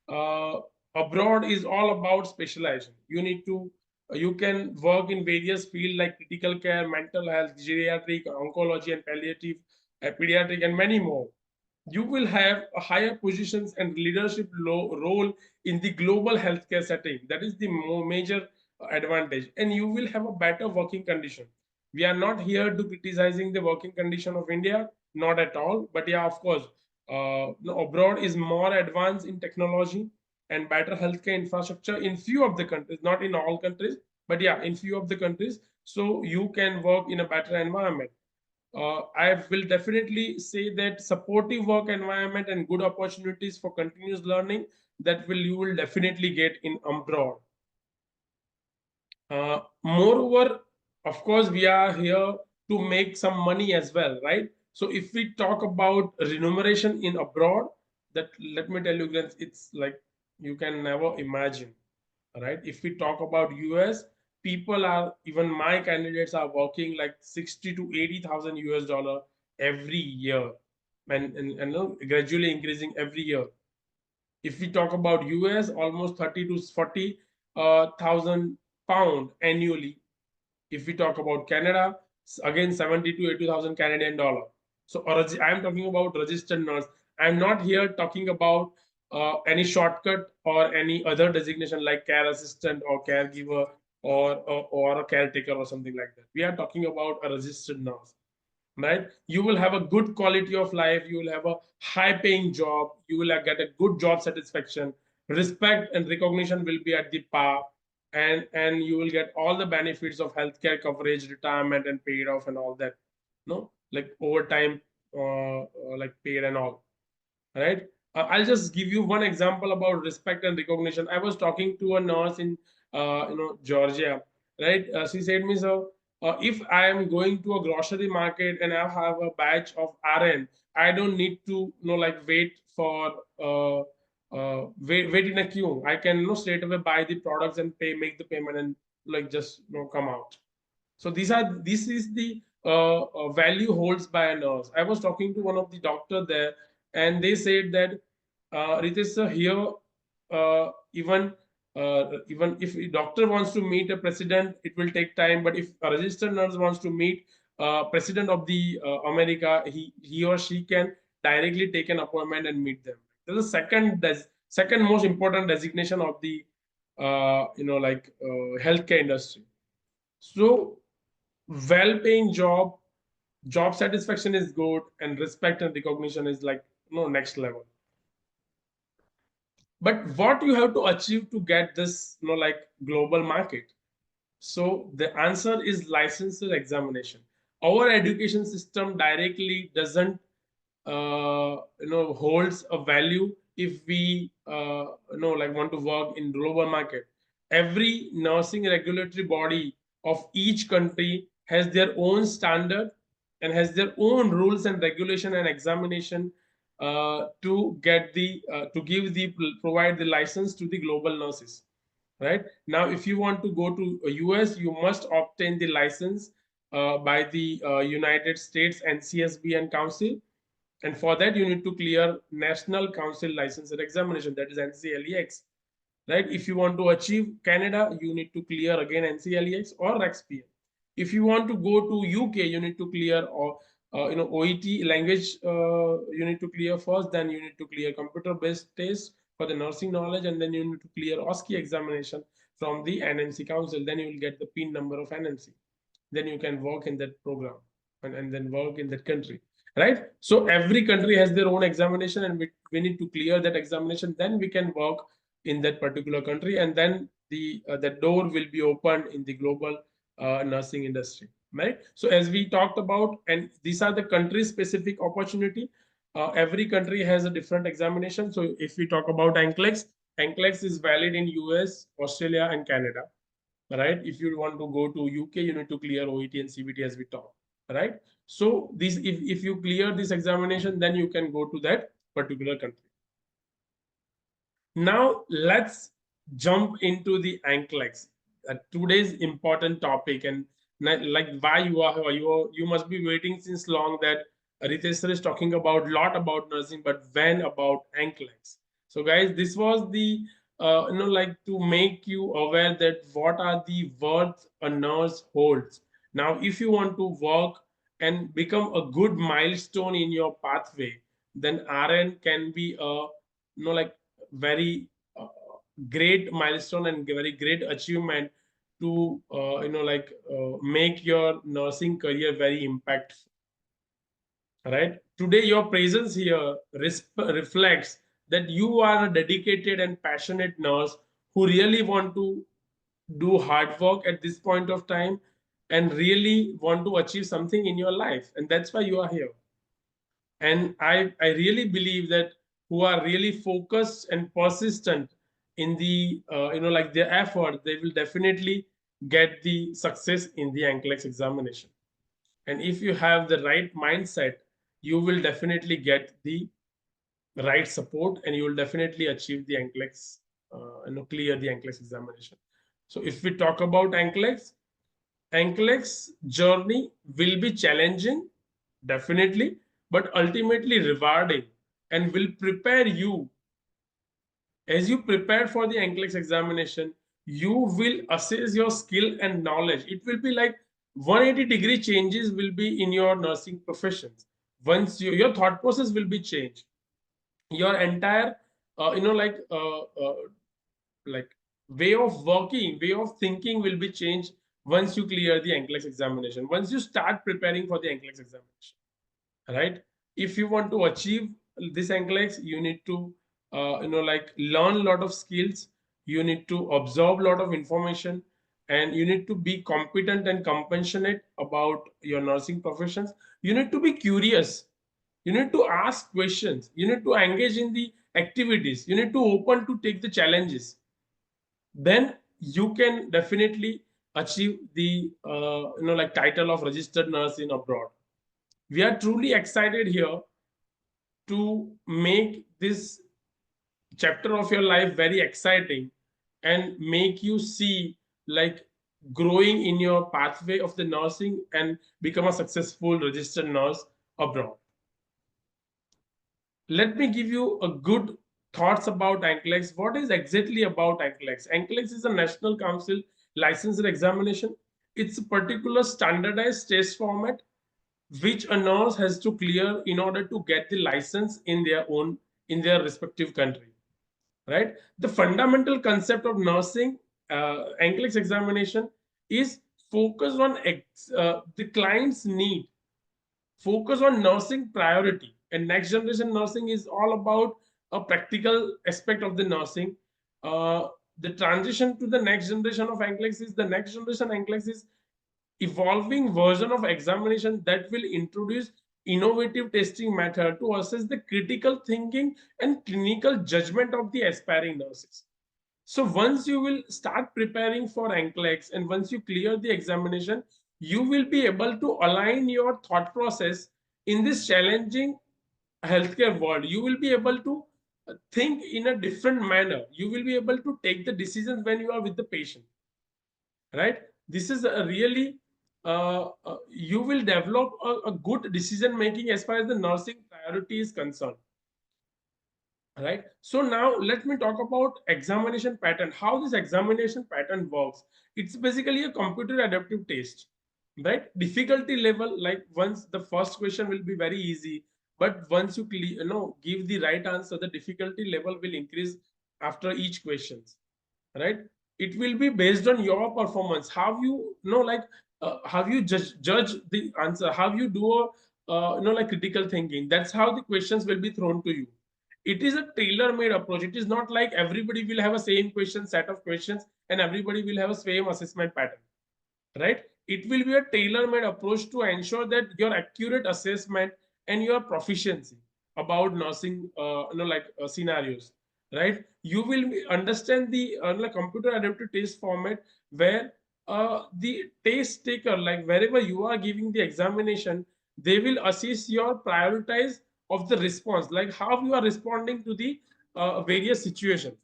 uh, abroad is all about specialization. You need to you can work in various fields like critical care, mental health, geriatric, oncology, and palliative, pediatric, and many more. You will have a higher positions and leadership role in the global healthcare setting. That is the major advantage, and you will have a better working condition. We are not here to criticizing the working condition of India, not at all. But yeah, of course, abroad is more advanced in technology and better healthcare infrastructure in few of the countries, not in all countries, but yeah, in few of the countries. So you can work in a better environment. I will definitely say that supportive work environment and good opportunities for continuous learning, that will you will definitely get in abroad. Moreover, of course, we are here to make some money as well, right? So if we talk about remuneration in abroad, that let me tell you guys, it's like you can never imagine, right? If we talk about US, people are, even my candidates are working like 60 to 80,000 US dollar every year, and gradually increasing every year. If we talk about US, almost 30 to 40 thousand pound annually. If we talk about Canada, again 70 to 80,000 Canadian dollar. So I'm talking about registered nurse. I'm not here talking about any shortcut or any other designation like care assistant or caregiver or a caretaker or something like that. We are talking about a registered nurse, right? You will have a good quality of life, you will have a high paying job, you will get a good job satisfaction, respect and recognition will be at the par, and you will get all the benefits of healthcare coverage, retirement and paid off and all that, no, like overtime, like paid and all, right? I'll just give you one example about respect and recognition. I was talking to a nurse in Georgia, right? She said me, so if I am going to a grocery market and I have a batch of RN, I don't need to like wait for wait in a queue. I can straight away buy the products and make the payment and like just come out. So this is the value holds by a nurse. I was talking to one of the doctor there, and they said that Ritesh sir, here even if a doctor wants to meet a president, it will take time. But if a registered nurse wants to meet president of the America, he or she can directly take an appointment and meet them. There's a second most important designation of the healthcare industry. So well-paying job satisfaction is good, and respect and recognition is like next level. But what you have to achieve to get this like global market? So the answer is licensure examination. Our education system directly doesn't holds a value if we like want to work in global market. Every nursing regulatory body of each country has their own standard and has their own rules and regulation and examination to get the to give the provide the license to the global nurses, right? Now if you want to go to US, you must obtain the license by the United States NCSB and Council. And for that, you need to clear National Council Licensure Examination, that is NCLEX. Right? If you want to achieve Canada, you need to clear again NCLEX or REXPM. If you want to go to UK, you need to clear or OET language. You need to clear first. Then you need to clear computer-based test for the nursing knowledge, and then you need to clear OSCE examination from the NMC Council. Then you will get the PIN number of NMC. Then you can work in that program and then work in that country, right? So every country has their own examination, and we need to clear that examination. Then we can work in that particular country, and then the door will be opened in the global nursing industry, right? So as we talked about, and these are the country specific opportunity. Every country has a different examination. So if we talk about Nclex is valid in US, Australia, and Canada, right? If you want to go to UK, you need to clear OET and CBT as we talk, right? So this, if you clear this examination, then you can go to that particular country. Now let's jump into the Nclex, today's important topic, and like why you must be waiting since long that Ritesh sir is talking about lot about nursing, but when about Nclex? So guys, this was the like to make you aware that what are the worth a nurse holds. Now, if you want to work and become a good milestone in your pathway, then RN can be a like very great milestone and very great achievement to make your nursing career very impactful, right? Today your presence here reflects that you are a dedicated and passionate nurse who really want to do hard work at this point of time and really want to achieve something in your life, and that's why you are here. And I really believe that who are really focused and persistent in the like their effort, they will definitely get the success in the Nclex examination. And if you have the right mindset, you will definitely get the right support, and you will definitely achieve the Nclex, clear the Nclex examination. So if we talk about Nclex journey will be challenging, definitely, but ultimately rewarding, and will prepare you. As you prepare for the Nclex examination, you will assess your skill and knowledge. It will be like 180-degree changes will be in your nursing professions. Once your thought process will be changed, your entire like way of working, way of thinking will be changed once you clear the Nclex examination, once you start preparing for the Nclex examination, right? If you want to achieve this Nclex, you need to learn a lot of skills, you need to absorb a lot of information, and you need to be competent and compassionate about your nursing professions. You need to be curious, you need to ask questions, you need to engage in the activities, you need to open to take the challenges. Then you can definitely achieve the title of registered nurse in abroad. We are truly excited here to make this chapter of your life very exciting and make you see like growing in your pathway of the nursing and become a successful registered nurse abroad. Let me give you a good thoughts about Nclex. What is exactly about Nclex? Nclex is a National Council licensure examination. It's a particular standardized test format which a nurse has to clear in order to get the license in their respective country, right? The fundamental concept of nursing Nclex examination is focus on the client's need, focus on nursing priority. And next generation nursing is all about a practical aspect of the nursing. The transition to the next generation of Nclex is the next generation Nclex is evolving version of examination that will introduce innovative testing method to assess the critical thinking and clinical judgment of the aspiring nurses. So once you will start preparing for Nclex and once you clear the examination, you will be able to align your thought process in this challenging healthcare world. You will be able to think in a different manner. You will be able to take the decisions when you are with the patient, right? This is a really you will develop a good decision making as far as the nursing priority is concerned, right? So now let me talk about examination pattern, how this examination pattern works. It's basically a computer adaptive test, right? Difficulty level, like once the first question will be very easy, but once you give the right answer, the difficulty level will increase after each questions, right? It will be based on your performance, how how you judge the answer, how you do a like critical thinking. That's how the questions will be thrown to you. It is a tailor made approach. It is not like everybody will have a same question set of questions and everybody will have a same assessment pattern, right? It will be a tailor-made approach to ensure that your accurate assessment and your proficiency about nursing scenarios, right? You will understand the like computer adaptive test format, where the test taker, like wherever you are giving the examination, they will assess your prioritize of the response, like how you are responding to the various situations,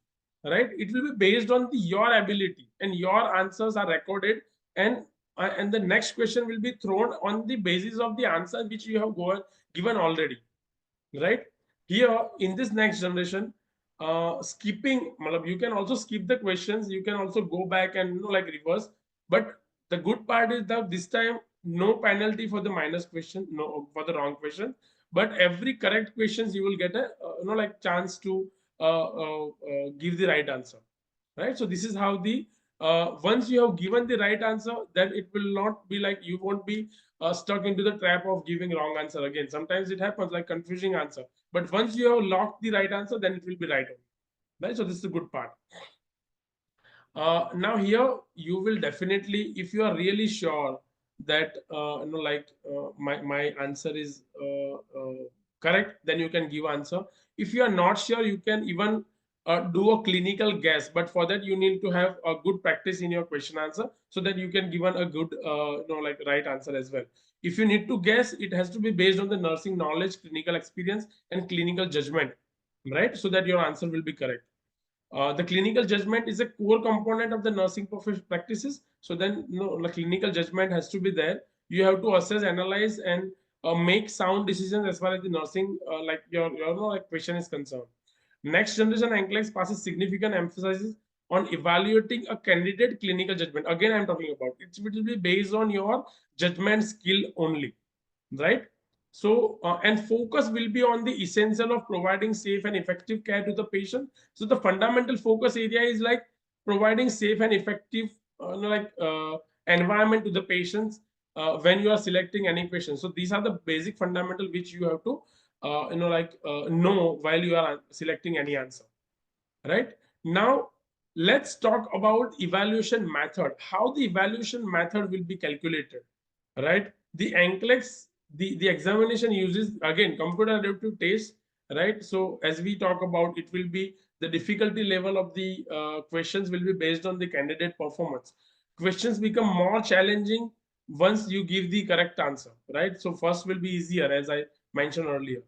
right? It will be based on your ability, and your answers are recorded, and the next question will be thrown on the basis of the answer which you have given already, right? Here in this next generation, skipping, you can also skip the questions, you can also go back and like reverse. But the good part is that this time no penalty for the minus question, no for the wrong question, but every correct questions you will get a like chance to give the right answer, right? So this is how the once you have given the right answer, then it will not be like you won't be stuck into the trap of giving wrong answer again. Sometimes it happens like confusing answer, but once you have locked the right answer, then it will be right only, right? So this is the good part. Now here you will definitely, if you are really sure that my answer is correct, then you can give answer. If you are not sure, you can even do a clinical guess, but for that you need to have a good practice in your question answer, so that you can give a good like right answer as well. If you need to guess, it has to be based on the nursing knowledge, clinical experience, and clinical judgment, right? So that your answer will be correct. The clinical judgment is a core component of the nursing practices. So then, the clinical judgment has to be there. You have to assess, analyze, and make sound decisions as far as the nursing, like your like question is concerned. Next generation Nclex passes significant emphasis on evaluating a candidate clinical judgment. Again, I'm talking about it will be based on your judgment skill only, right? So and focus will be on the essential of providing safe and effective care to the patient. So the fundamental focus area is like providing safe and effective environment to the patients when you are selecting any patient. So these are the basic fundamental which you have to know while you are selecting any answer, right? Now let's talk about evaluation method, how the evaluation method will be calculated, right? The Nclex, the examination uses again computer adaptive test, right? So as we talk about, it will be the difficulty level of the questions will be based on the candidate performance. Questions become more challenging once you give the correct answer, right? So first will be easier, as I mentioned earlier,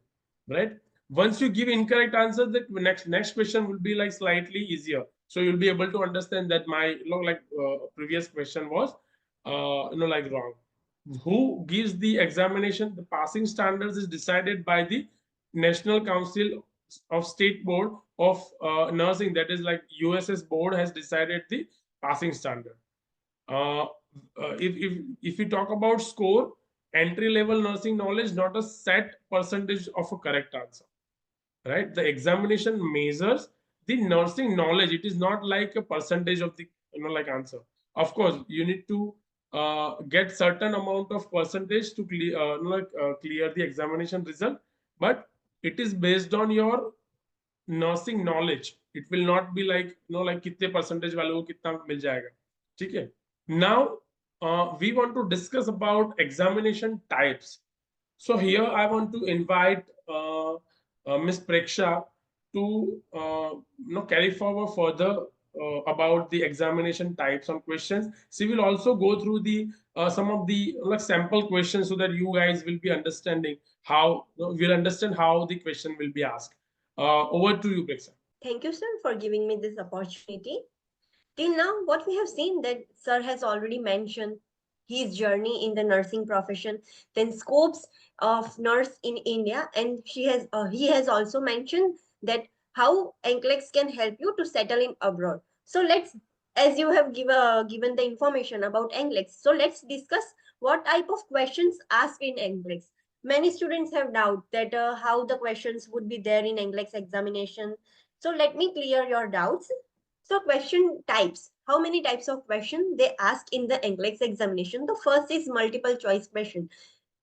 right? Once you give incorrect answer, the next question will be like slightly easier, so you'll be able to understand that my previous question was like wrong. Who gives the examination? The passing standards is decided by the National Council of State Board of Nursing, that is like USS board has decided the passing standard. uh, if we talk about score, entry level nursing knowledge, not a set percentage of a correct answer, right? The examination measures the nursing knowledge. It is not like a percentage of the like answer. Of course you need to get certain amount of percentage to clear the examination result, but it is based on your nursing knowledge. It will not be like like कितने percentage वालों को कितना मिल जाएगा, ठीक है? Now we want to discuss about examination types. So here I want to invite Ms. Preksha to carry forward further about the examination types on questions. She will also go through the some of the like sample questions, so that you guys will be understanding how will understand how the question will be asked. Over to you, Preksha. Thank you, sir, for giving me this opportunity. Till now, what we have seen that sir has already mentioned, his journey in the nursing profession, then scopes of nurse in India, and he has also mentioned that how Nclex can help you to settle in abroad. So let's, as you have given the information about Nclex, so let's discuss what type of questions asked in Nclex. Many students have doubt that how the questions would be there in Nclex examination. So let me clear your doubts. So question types. How many types of question they ask in the Nclex examination? The first is multiple choice question.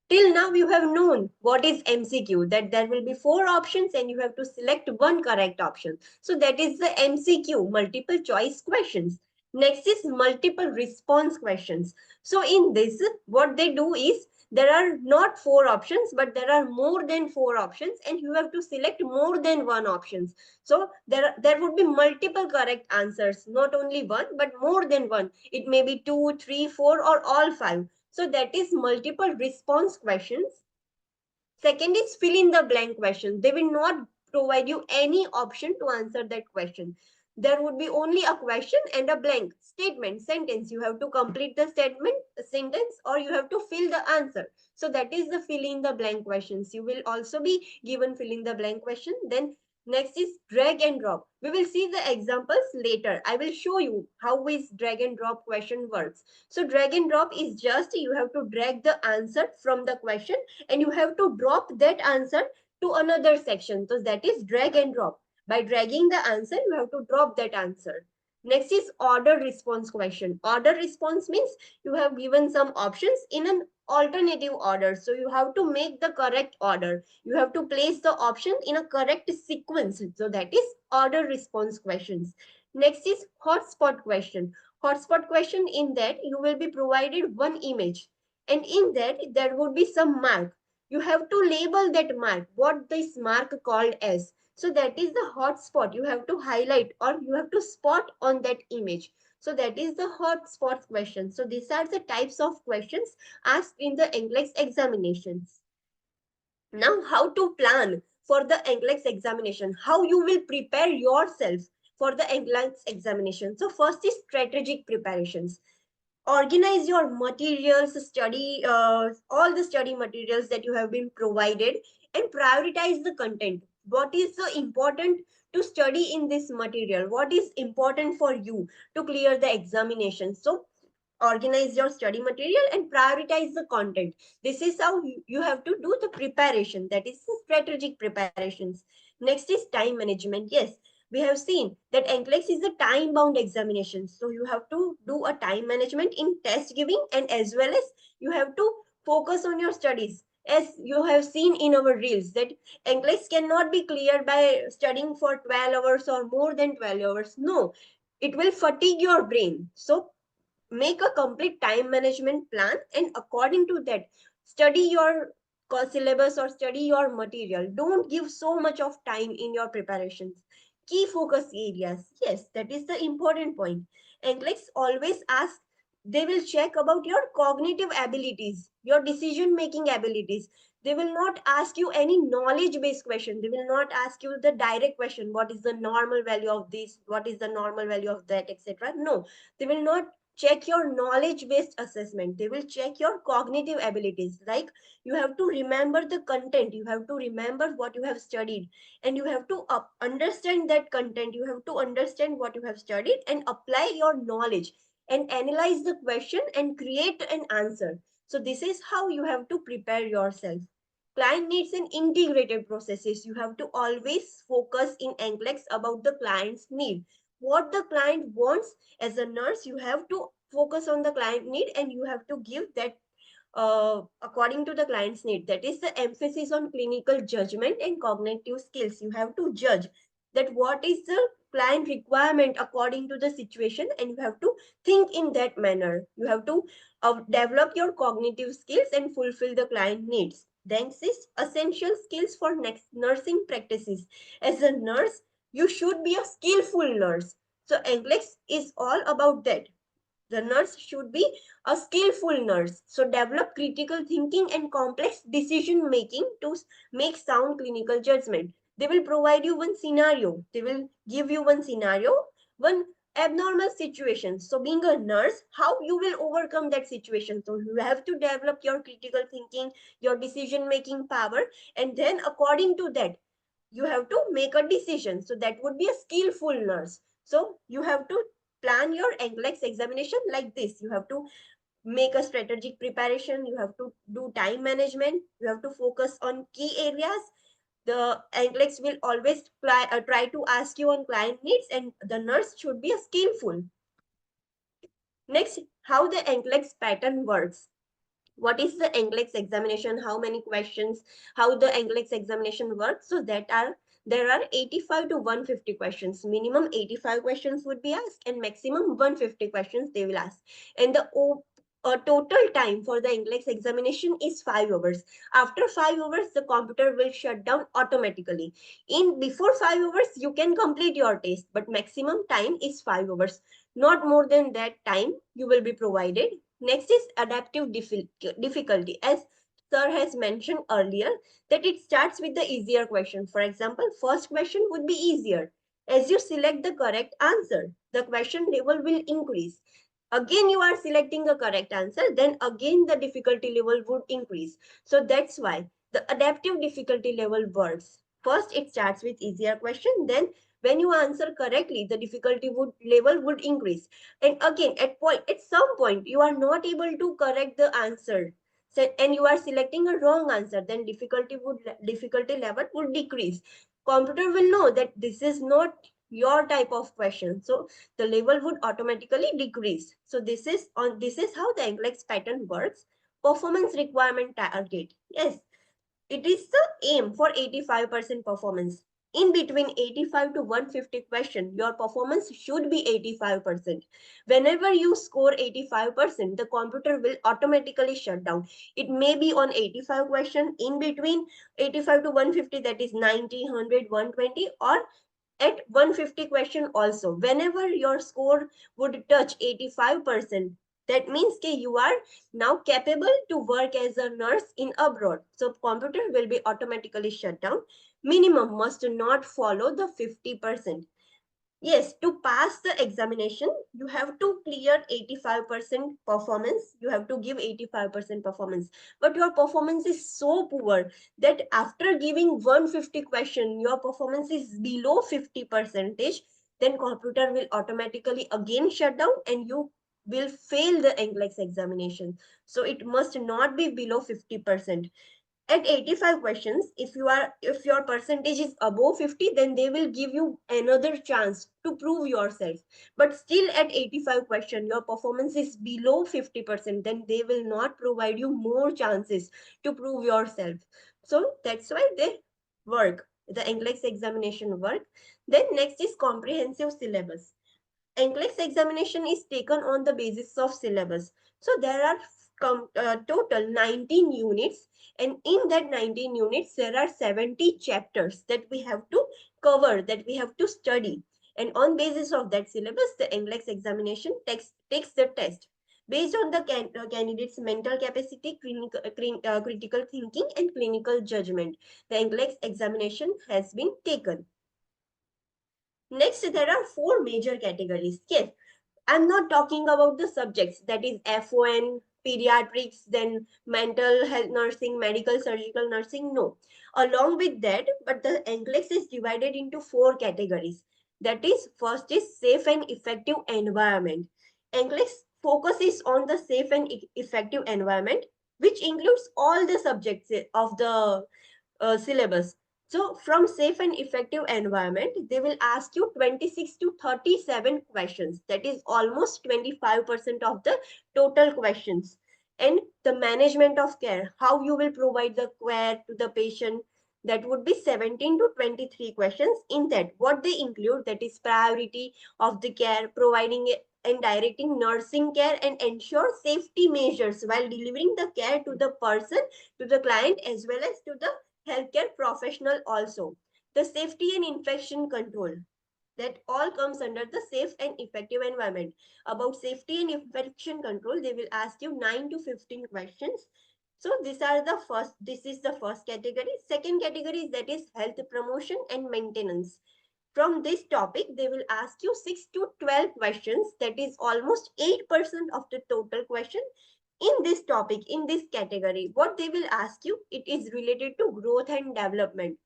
Till now, you have known what is MCQ, that there will be four options and you have to select one correct option. So that is the MCQ, multiple choice questions. Next is multiple response questions. So in this, what they do is there are not four options, but there are more than four options and you have to select more than one options. So there would be multiple correct answers, not only one, but more than one. It may be two, three, four, or all five. So that is multiple response questions. Second is fill in the blank question. They will not provide you any option to answer that question. There would be only a question and a blank statement, sentence. You have to complete the statement, sentence, or you have to fill the answer. So that is the fill in the blank questions. You will also be given fill in the blank question. Then next is drag and drop. We will see the examples later. I will show you how is drag and drop question works. So drag and drop is just you have to drag the answer from the question and you have to drop that answer to another section. So that is drag and drop. By dragging the answer, you have to drop that answer. Next is order response question. Order response means you have given some options in an alternative order. So you have to make the correct order. You have to place the option in a correct sequence. So that is order response questions. Next is hotspot question. Hotspot question, in that you will be provided one image and in that there would be some mark. You have to label that mark, what this mark called as. So that is the hotspot. You have to highlight or you have to spot on that image. So that is the hotspot question. So these are the types of questions asked in the Nclex examinations. Now, how to plan for the Nclex examination? How you will prepare yourself for the Nclex examination? So first is strategic preparations. Organize your materials, study all the study materials that you have been provided, and prioritize the content. What is the important to study in this material? What is important for you to clear the examination? So organize your study material and prioritize the content. This is how you have to do the preparation, that is the strategic preparations. Next is time management. Yes, we have seen that Nclex is a time bound examination, so you have to do a time management in test giving, and as well as you have to focus on your studies. As you have seen in our reels that Nclex cannot be cleared by studying for 12 hours or more than 12 hours. No, it will fatigue your brain. So make a complete time management plan and according to that study your syllabus or study your material. Don't give so much of time in your preparations. Key focus areas, yes, that is the important point. Nclex always ask, they will check about your cognitive abilities, your decision making abilities. They will not ask you any knowledge based question. They will not ask you the direct question, what is the normal value of this, what is the normal value of that, etc. No, they will not check your knowledge based assessment. They will check your cognitive abilities. Like you have to remember the content, you have to remember what you have studied, and you have to understand that content. You have to understand what you have studied and apply your knowledge and analyze the question and create an answer. So this is how you have to prepare yourself. Client needs an integrated processes. You have to always focus in Nclex about the client's need, what the client wants. As a nurse, you have to focus on the client need and you have to give that according to the client's need. That is the emphasis on clinical judgment and cognitive skills. You have to judge that what is the client requirement according to the situation and you have to think in that manner. You have to develop your cognitive skills and fulfill the client needs. Then is essential skills for next nursing practices. As a nurse, you should be a skillful nurse. So Nclex is all about that. The nurse should be a skillful nurse. So develop critical thinking and complex decision making to make sound clinical judgment. They will provide you one scenario. They will give you one scenario, one abnormal situations. So being a nurse, how you will overcome that situation? So you have to develop your critical thinking, your decision making power, and then according to that, you have to make a decision. So that would be a skillful nurse. So you have to plan your NCLEX examination like this. You have to make a strategic preparation, you have to do time management, you have to focus on key areas. The NCLEX will always try to ask you on client needs, and the nurse should be a skillful. Next, how the NCLEX pattern works. What is the NCLEX examination, how many questions, how the NCLEX examination works? So there are 85 to 150 questions. Minimum 85 questions would be asked and maximum 150 questions they will ask. And the total time for the NCLEX examination is 5 hours. After 5 hours, the computer will shut down automatically. In before 5 hours, you can complete your test, but maximum time is 5 hours. Not more than that time you will be provided. Next is adaptive difficulty. As sir has mentioned earlier, that it starts with the easier question. For example, first question would be easier. As you select the correct answer, the question level will increase. Again, you are selecting the correct answer, then again the difficulty level would increase. So that's why the adaptive difficulty level works. First, it starts with easier question, then when you answer correctly, the difficulty would level would increase. And again, at some point you are not able to correct the answer, so, and you are selecting a wrong answer, then difficulty level would decrease. Computer will know that this is not your type of question, so the level would automatically decrease. So this is how the NCLEX pattern works. Performance requirement target. Yes, it is the aim for 85% performance. In between 85 to 150 question, your performance should be 85%. Whenever you score 85%, the computer will automatically shut down. It may be on 85 question, in between 85 to 150, that is 90, 100, 120, or at 150 question also. Whenever your score would touch 85%, that means that you are now capable to work as a nurse in abroad. So computer will be automatically shut down. Minimum must not follow the 50%. Yes, to pass the examination, you have to clear 85% performance. You have to give 85% performance. But your performance is so poor that after giving 150 question, your performance is below 50 percentage, then computer will automatically again shut down and you will fail the NCLEX examination. So it must not be below 50%. At 85 questions, if your percentage is above 50, then they will give you another chance to prove yourself. But still at 85 question your performance is below 50%, then they will not provide you more chances to prove yourself. So that's why they work, the NCLEX examination work. Then next is comprehensive syllabus. NCLEX examination is taken on the basis of syllabus. So there are total 19 units, and in that 19 units, there are 70 chapters that we have to cover, that we have to study. And on basis of that syllabus, the NCLEX examination takes the test. Based on the candidate's mental capacity, critical thinking, and clinical judgment, the NCLEX examination has been taken. Next, there are four major categories. Yes, I'm not talking about the subjects, that is FON, pediatrics, then mental health nursing, medical surgical nursing. No. Along with that, but the NCLEX is divided into four categories. That is, first is safe and effective environment. NCLEX focuses on the safe and effective environment, which includes all the subjects of the syllabus. So from safe and effective environment, they will ask you 26 to 37 questions. That is almost 25% of the total questions. And the management of care, how you will provide the care to the patient, that would be 17 to 23 questions. In that, what they include, that is priority of the care, providing and directing nursing care, and ensure safety measures while delivering the care to the person, to the client, as well as to the healthcare professional also. The safety and infection control, that all comes under the safe and effective environment. About safety and infection control, they will ask you 9 to 15 questions. So this is the first category. Second category is, that is health promotion and maintenance. From this topic, they will ask you 6 to 12 questions. That is almost 8% of the total question in this topic, in this category. What they will ask you, it is related to growth and development.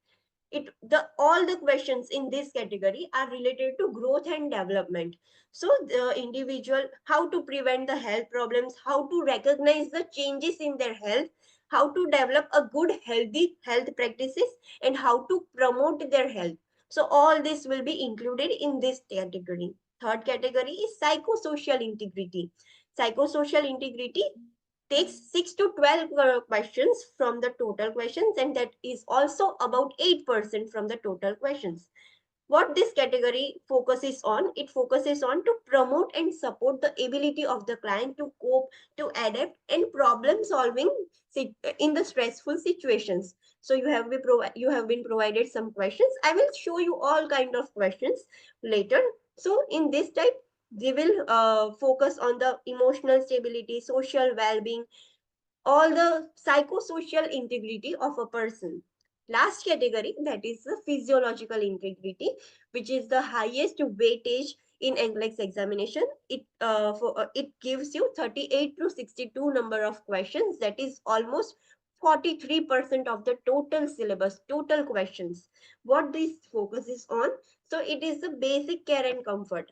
All the questions in this category are related to growth and development. So the individual, how to prevent the health problems, how to recognize the changes in their health, how to develop a good healthy health practices, and how to promote their health. So all this will be included in this category. Third category is psychosocial integrity. Psychosocial integrity takes 6 to 12 questions from the total questions, and that is also about 8% from the total questions. What this category focuses on, it focuses on to promote and support the ability of the client to cope, to adapt, and problem solving in the stressful situations. So you have been provided some questions. I will show you all kind of questions later. So in this type, they will focus on the emotional stability, social well-being, all the psychosocial integrity of a person. Last category, that is the physiological integrity, which is the highest weightage in Nclex examination. It gives you 38 to 62 number of questions. That is almost 43% of the total syllabus, total questions. What this focuses on? So it is the basic care and comfort.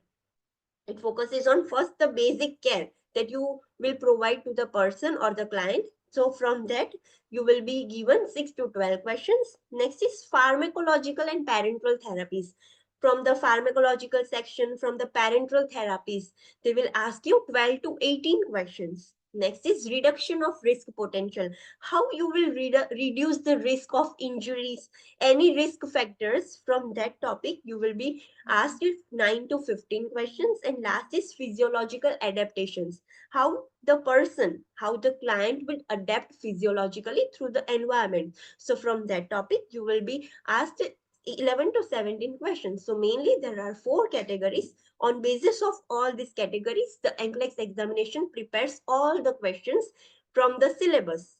It focuses on first the basic care that you will provide to the person or the client. So from that, you will be given 6 to 12 questions. Next is pharmacological and parenteral therapies. From the pharmacological section, from the parenteral therapies, they will ask you 12 to 18 questions. Next is reduction of risk potential. How you will reduce the risk of injuries, any risk factors. From that topic, you will be asked is 9 to 15 questions. And last is physiological adaptations. How the person, how the client will adapt physiologically through the environment. So from that topic, you will be asked 11 to 17 questions. So mainly there are four categories. On basis of all these categories, the Nclex examination prepares all the questions from the syllabus.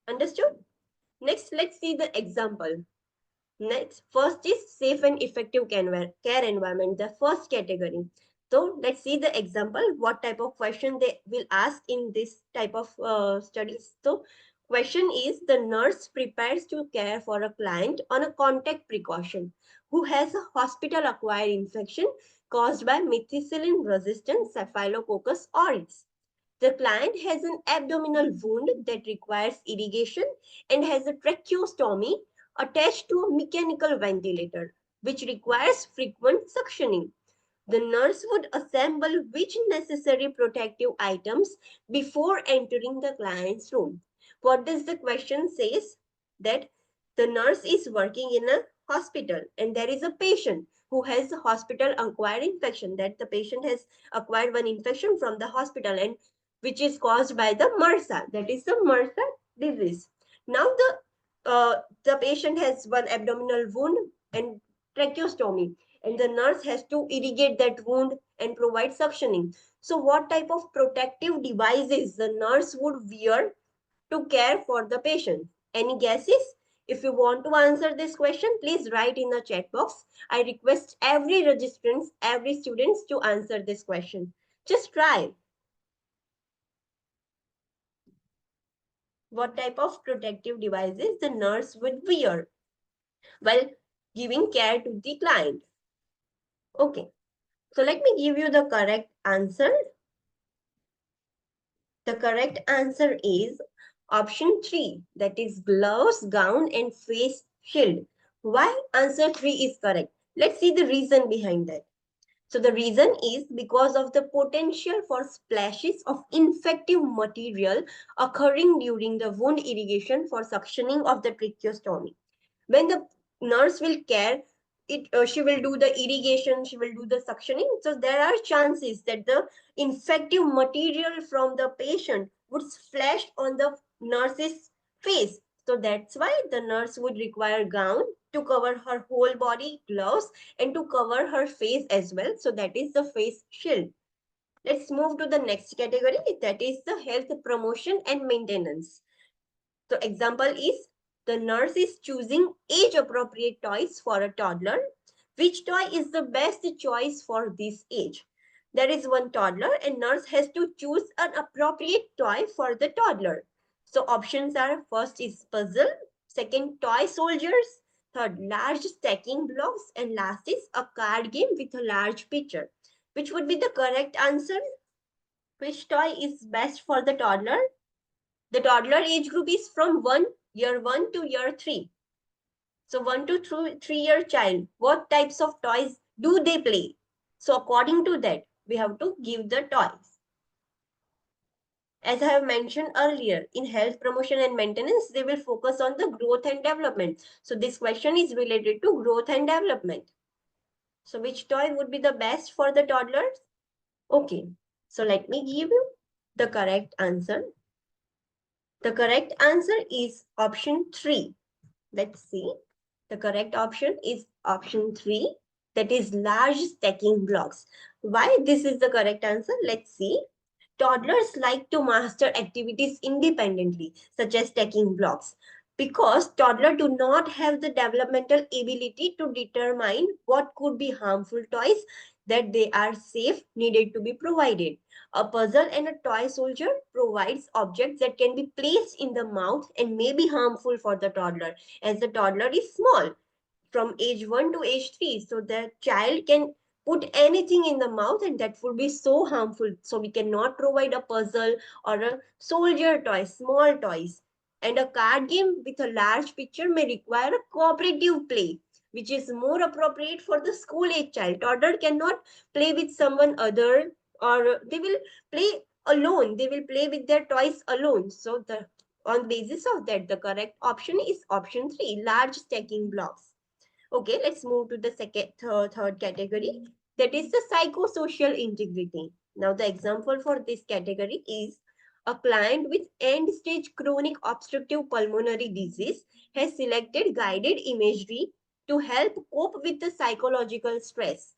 Understood? Next, let's see the example. Next, first is safe and effective care environment, the first category. So let's see the example, what type of question they will ask in this type of studies. So question is, the nurse prepares to care for a client on a contact precaution who has a hospital acquired infection caused by methicillin resistant Staphylococcus aureus. The client has an abdominal wound that requires irrigation and has a tracheostomy attached to a mechanical ventilator, which requires frequent suctioning. The nurse would assemble which necessary protective items before entering the client's room. What does the question says? That the nurse is working in a hospital and there is a patient who has a hospital acquired infection, that the patient has acquired one infection from the hospital and which is caused by the MRSA, that is the MRSA disease. Now the patient has one abdominal wound and tracheostomy, and the nurse has to irrigate that wound and provide suctioning. So what type of protective devices the nurse would wear to care for the patient? Any guesses? If you want to answer this question, please write in the chat box. I request every registrant, every student to answer this question. Just try. What type of protective devices the nurse would wear while giving care to the client? Okay, so let me give you the correct answer. The correct answer is option 3, that is gloves, gown, and face shield. Why answer 3 is correct? Let's see the reason behind that. So the reason is because of the potential for splashes of infective material occurring during the wound irrigation for suctioning of the tracheostomy. When the nurse will care, she will do the irrigation, she will do the suctioning. So there are chances that the infective material from the patient would splash on the nurse's face. So that's why the nurse would require gown to cover her whole body, gloves, and to cover her face as well. So that is the face shield. Let's move to the next category, that is the health promotion and maintenance. So example is, the nurse is choosing age appropriate toys for a toddler. Which toy is the best choice for this age? There is one toddler and nurse has to choose an appropriate toy for the toddler. So options are: first is puzzle, second toy soldiers, third large stacking blocks, and last is a card game with a large picture. Which would be the correct answer? Which toy is best for the toddler? The toddler age group is from year 1 to year 3. So 1 to 3 year child, what types of toys do they play? So according to that, we have to give the toys. As I have mentioned earlier, in health promotion and maintenance, they will focus on the growth and development. So this question is related to growth and development. So which toy would be the best for the toddlers? Okay, so let me give you the correct answer. The correct answer is option 3. Let's see. The correct option is option 3, that is large stacking blocks. Why this is the correct answer? Let's see. Toddlers like to master activities independently, such as stacking blocks, because toddlers do not have the developmental ability to determine what could be harmful toys that they are safe needed to be provided. A puzzle and a toy soldier provides objects that can be placed in the mouth and may be harmful for the toddler, as the toddler is small from age 1 to age 3. So the child can put anything in the mouth and that would be so harmful. So we cannot provide a puzzle or a soldier toy, small toys. And a card game with a large picture may require a cooperative play, which is more appropriate for the school age child. Toddler cannot play with someone other, or they will play alone. They will play with their toys alone. So the on basis of that, the correct option is option 3, large stacking blocks. Okay, let's move to the third category. That is the psychosocial integrity. Now, the example for this category is a client with end-stage chronic obstructive pulmonary disease has selected guided imagery to help cope with the psychological stress.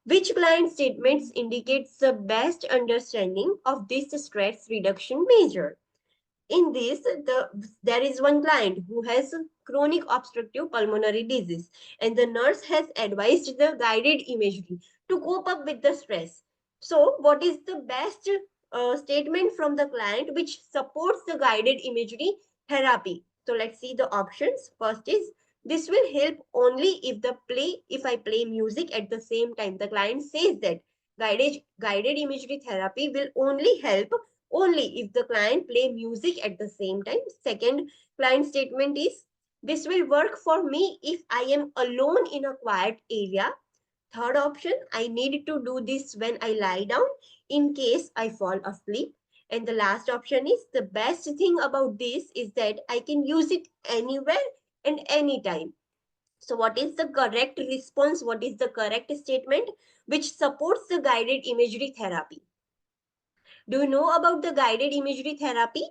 Which client statements indicates the best understanding of this stress reduction measure? In this, there is one client who has chronic obstructive pulmonary disease, and the nurse has advised the guided imagery to cope up with the stress. So, what is the best statement from the client which supports the guided imagery therapy? So, let's see the options. First is, this will help only if I play music at the same time. The client says that guided imagery therapy will only help only if the client play music at the same time. Second client statement is, this will work for me if I am alone in a quiet area. Third option, I need to do this when I lie down in case I fall asleep. And the last option is, the best thing about this is that I can use it anywhere and anytime. So what is the correct response? What is the correct statement which supports the guided imagery therapy? Do you know about the guided imagery therapy?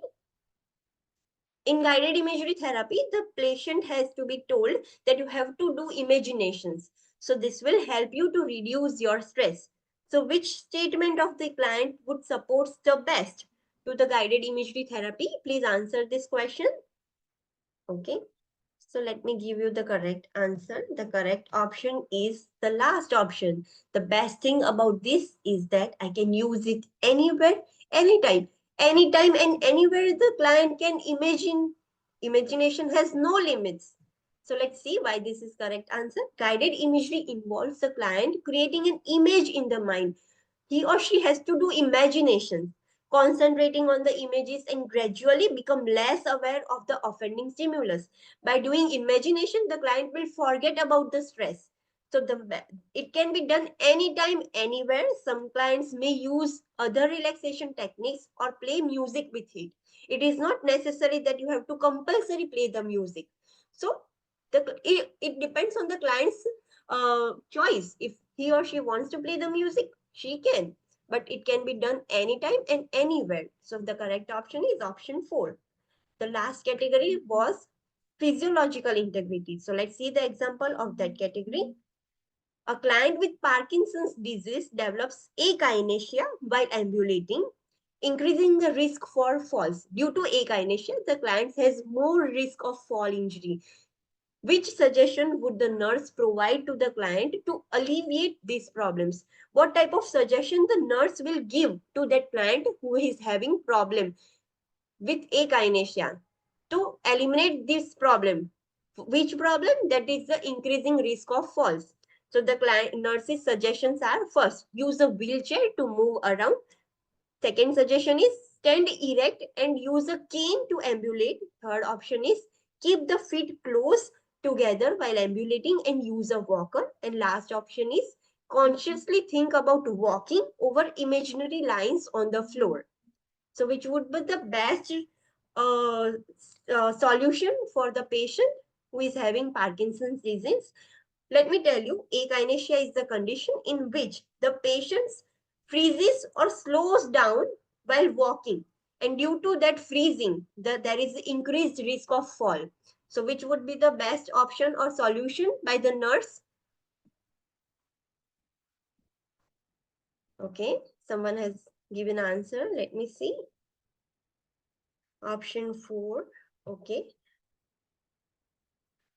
In guided imagery therapy, the patient has to be told that you have to do imaginations. So this will help you to reduce your stress. So which statement of the client would support the best to the guided imagery therapy? Please answer this question. Okay. So let me give you the correct answer. The correct option is the last option. The best thing about this is that I can use it anywhere, anytime. Anytime and anywhere the client can imagine. Imagination has no limits. So let's see why this is correct answer. Guided imagery involves the client creating an image in the mind. He or she has to do imagination, concentrating on the images and gradually become less aware of the offending stimulus. By doing imagination, the client will forget about the stress. So it can be done anytime, anywhere. Some clients may use other relaxation techniques or play music with it. It is not necessary that you have to compulsory play the music. So it depends on the client's choice. If he or she wants to play the music, she can. But it can be done anytime and anywhere. So the correct option is option 4. The last category was physiological integrity. So let's see the example of that category. A client with Parkinson's disease develops akinesia while ambulating, increasing the risk for falls. Due to akinesia, the client has more risk of fall injury. Which suggestion would the nurse provide to the client to alleviate these problems? What type of suggestion the nurse will give to that client who is having problem with akinesia to eliminate this problem? Which problem? That is the increasing risk of falls. So the client nurse's suggestions are: first, use a wheelchair to move around. Second suggestion is stand erect and use a cane to ambulate. Third option is keep the feet close together while ambulating and use a walker. And last option is consciously think about walking over imaginary lines on the floor. So, which would be the best solution for the patient who is having Parkinson's disease? Let me tell you, akinesia is the condition in which the patient freezes or slows down while walking. And due to that freezing, there is increased risk of fall. So, which would be the best option or solution by the nurse? Okay, someone has given answer. Let me see. Option 4. Okay.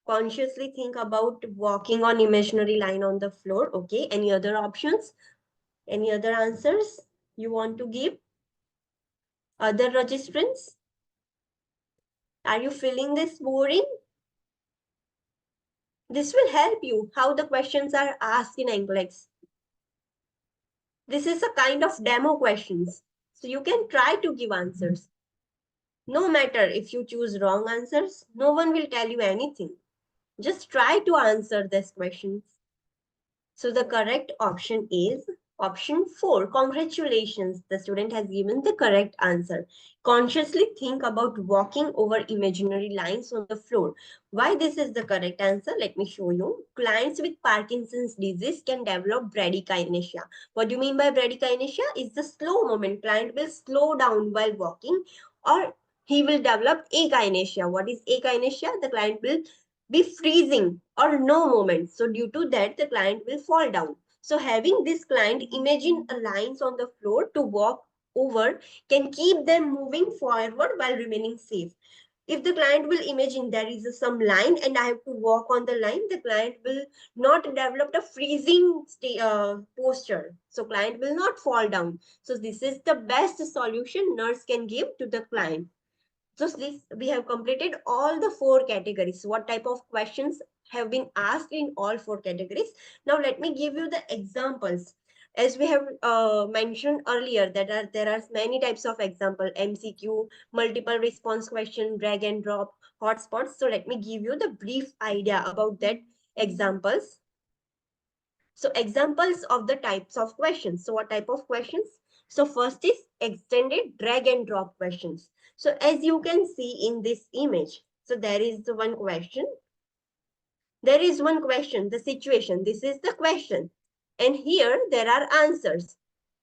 Consciously think about walking on imaginary line on the floor. Okay. Any other options? Any other answers you want to give? Other registrants? Are you feeling this boring? This will help you how the questions are asked in Nclex. This is a kind of demo questions. So you can try to give answers. No matter if you choose wrong answers, no one will tell you anything. Just try to answer these questions. So the correct option is option 4. Congratulations, the student has given the correct answer. Consciously think about walking over imaginary lines on the floor. Why this is the correct answer? Let me show you. Clients with Parkinson's disease can develop bradykinesia. What do you mean by bradykinesia? Is the slow movement. Client will slow down while walking, or he will develop akinesia. What is akinesia? The client will be freezing or no movement. So due to that, the client will fall down. So having this client imagine a lines on the floor to walk over can keep them moving forward while remaining safe. If the client will imagine there is some line and I have to walk on the line, the client will not develop a freezing posture. So client will not fall down. So this is the best solution nurse can give to the client. So this we have completed all the 4 categories. What type of questions have been asked in all 4 categories? Now let me give you the examples. As we have mentioned earlier, that there are many types of example: MCQ, multiple response question, drag and drop, hotspots. So let me give you the brief idea about that examples. So examples of the types of questions. So what type of questions? So first is extended drag and drop questions. So as you can see in this image, so there is the one question. There is one question, the situation. This is the question. And here there are answers.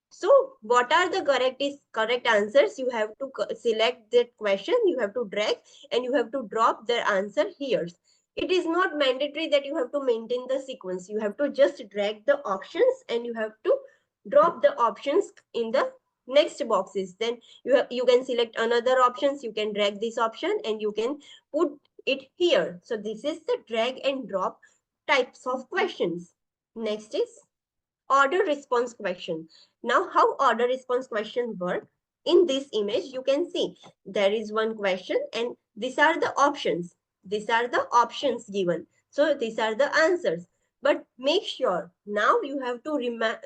So what are the correct answers? You have to select that question, you have to drag and you have to drop the answer here. It is not mandatory that you have to maintain the sequence. You have to just drag the options and you have to drop the options in the next boxes. Then you can select another options, you can drag this option and you can put it here. So this is the drag and drop types of questions. Next is order response question. Now, how order response question work? In this image, you can see there is one question and these are the options. These are the options given. So these are the answers. But make sure now you have to remember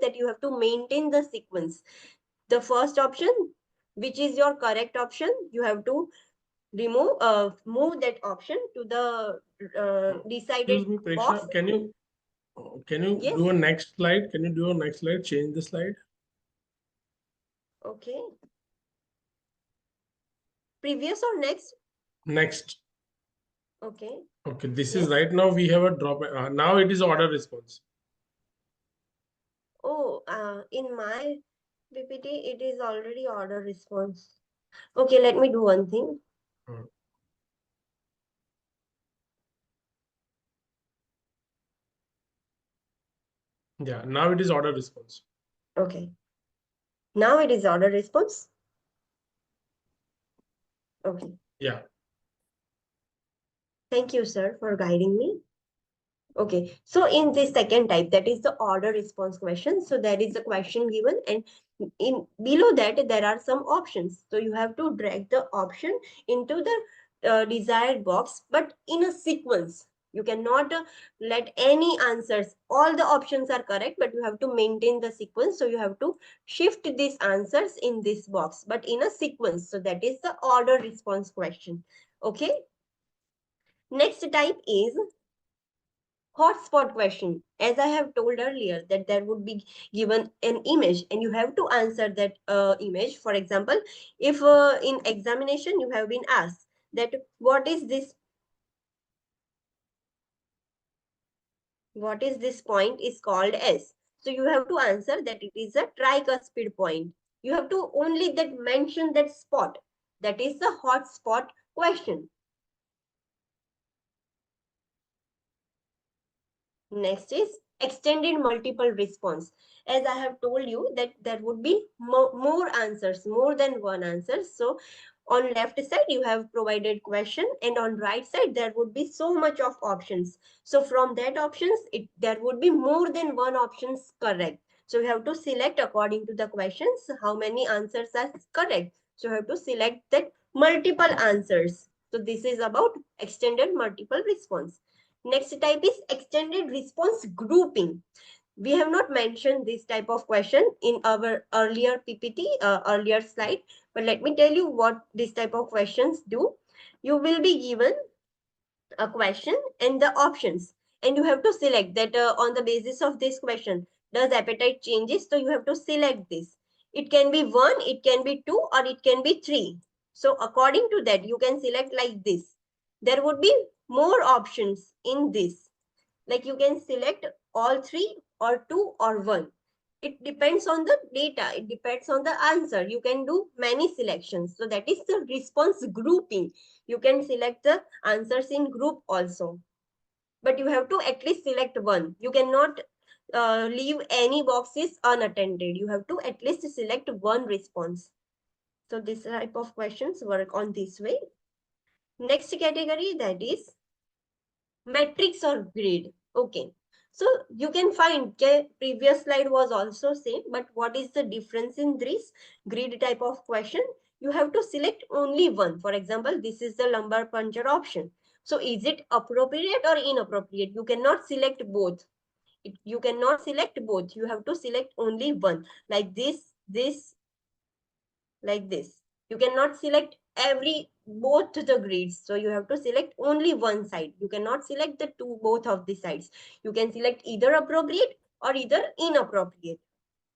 that you have to maintain the sequence. The first option, which is your correct option, you have to move that option to the decided Excuse me, box. Preksha, can you Yes. do a next slide? Can you do a next slide? Change the slide. Okay. Previous or next? Next. Okay. Okay, this is Yes. right now we have a drop. Now it is order response. Oh, in my PPT, it is already order response. Okay, let me do one thing. Uh, Yeah, now it is order response. Okay. Now it is order response. Okay. Yeah. Thank you, sir, for guiding me. Okay, so in the second type, that is the order response question. So there is a question given, and in below that there are some options. So you have to drag the option into the desired box, but in a sequence. You cannot let any answers. All the options are correct, but you have to maintain the sequence. So you have to shift these answers in this box, but in a sequence. So that is the order response question. Okay. Next type is hotspot question. As I have told earlier, that there would be given an image and you have to answer that image. For example, if in examination you have been asked that what is this point is called as, so you have to answer that it is a tricuspid point. You have to only that mention that spot. That is the hotspot question. Next is extended multiple response. As I have told you that there would be more answers, more than one answer. So on left side you have provided question, and on right side there would be so much of options. So from that options, there would be more than one options correct. So you have to select according to the questions how many answers are correct. So you have to select that multiple answers. So this is about extended multiple response. Next type is extended response grouping. We have not mentioned this type of question in our earlier PPT, earlier slide, but let me tell you what this type of questions do. You will be given a question and the options, and you have to select that on the basis of this question, does appetite changes? So you have to select this. It can be one, it can be two, or it can be three. So according to that, you can select like this. There would be more options in this, like you can select all three or two or one. It depends on the data, it depends on the answer. You can do many selections. So that is the response grouping. You can select the answers in group also, but you have to at least select one. You cannot leave any boxes unattended. You have to at least select one response. So this type of questions work on this way. Next category, that is matrix or grid. Okay, so you can find, okay, previous slide was also same, but what is the difference in this grid type of question? You have to select only one. For example, this is the lumbar puncture option. So is it appropriate or inappropriate? You cannot select both. You cannot select both. You have to select only one, like this, like this. You cannot select every both the grids. So you have to select only one side. You cannot select the two both of the sides. You can select either appropriate or either inappropriate.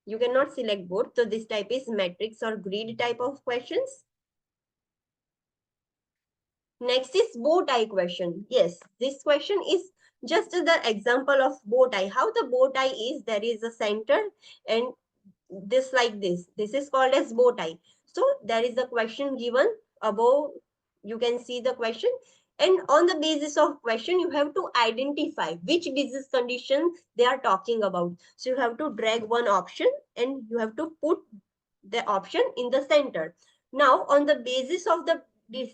You cannot select both. So this type is matrix or grid type of questions. Next is bow tie question. Yes, this question is just the example of bow tie. How the bow tie is, there is a center and this like this is called as bow tie. So there is a question given above. You can see the question, and on the basis of question you have to identify which disease condition they are talking about. So you have to drag one option and you have to put the option in the center. Now on the basis of the this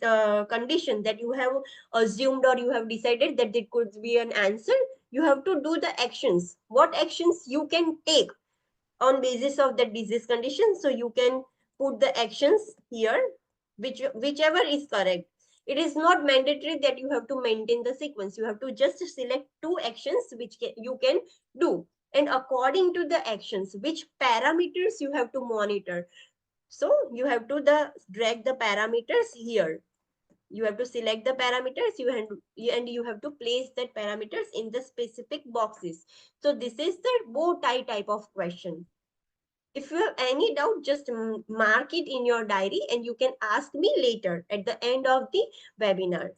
condition that you have assumed or you have decided that it could be an answer, you have to do the actions. What actions you can take on basis of the disease condition? So you can put the actions here, whichever is correct. It is not mandatory that you have to maintain the sequence. You have to just select two actions which you can do, and according to the actions, which parameters you have to monitor. So you have to drag the parameters here. You have to select the parameters, and you have to place that parameters in the specific boxes. So this is the bow tie type of question. If you have any doubt, just mark it in your diary and you can ask me later at the end of the webinar.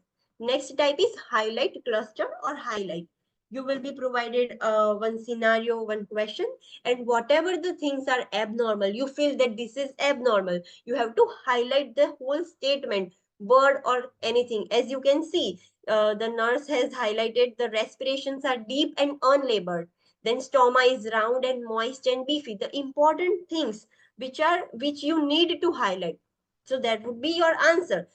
Next type is highlight, cluster, or highlight. You will be provided one scenario, one question, and whatever the things are abnormal, you feel that this is abnormal, you have to highlight the whole statement, word or anything. As you can see, the nurse has highlighted the respirations are deep and unlabored, then stoma is round and moist and beefy. The important things which you need to highlight. So that would be your answer.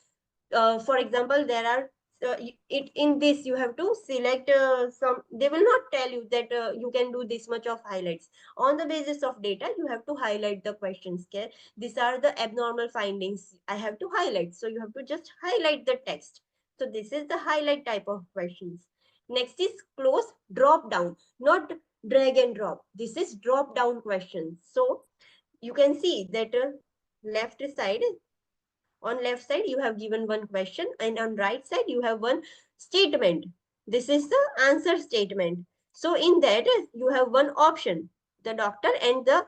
For example, there are it in this you have to select some. They will not tell you that you can do this much of highlights. On the basis of data you have to highlight the questions. Okay, these are the abnormal findings I have to highlight, so you have to just highlight the text. So this is the highlight type of questions. Next is close drop down, not drag and drop. This is drop down questions. So you can see that left side, on left side you have given one question, and on right side you have one statement. This is the answer statement. So in that you have one option, the doctor, and the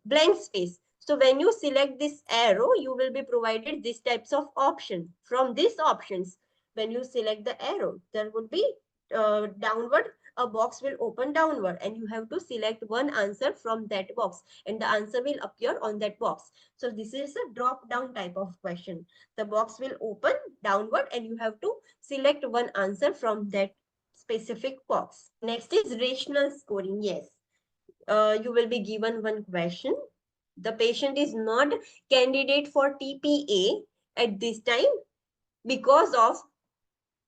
blank space. So when you select this arrow, you will be provided these types of option. From these options, when you select the arrow, there would be downward, a box will open downward, and you have to select one answer from that box, and the answer will appear on that box. So this is a drop down type of question. The box will open downward and you have to select one answer from that specific box. Next is rational scoring. Yes, you will be given one question. The patient is not candidate for TPA at this time because of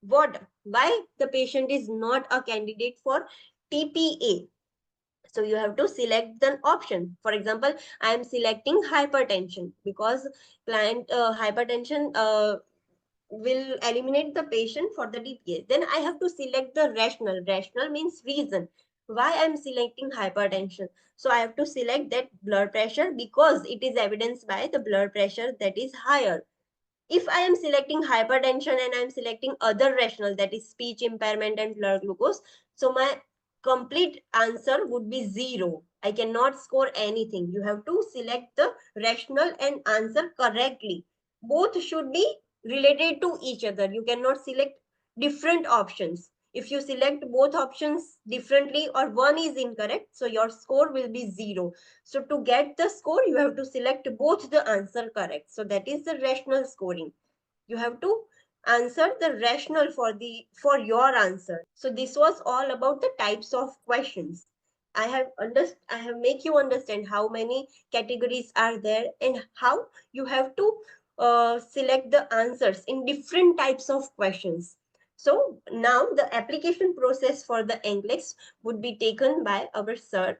what? Why the patient is not a candidate for TPA? So you have to select the option. For example, I am selecting hypertension because client hypertension will eliminate the patient for the DPA. Then I have to select the rational. Rational means reason. Why I am selecting hypertension? So I have to select that blood pressure because it is evidenced by the blood pressure that is higher. If I am selecting hypertension and I am selecting other rational, that is speech impairment and blood glucose, so my complete answer would be zero. I cannot score anything. You have to select the rational and answer correctly. Both should be related to each other. You cannot select different options. If you select both options differently or one is incorrect, so your score will be zero. So to get the score, you have to select both the answer correct. So that is the rational scoring. You have to answer the rational for your answer. So this was all about the types of questions. I have make you understand how many categories are there and how you have to select the answers in different types of questions. So now the application process for the Nclex would be taken by our sir.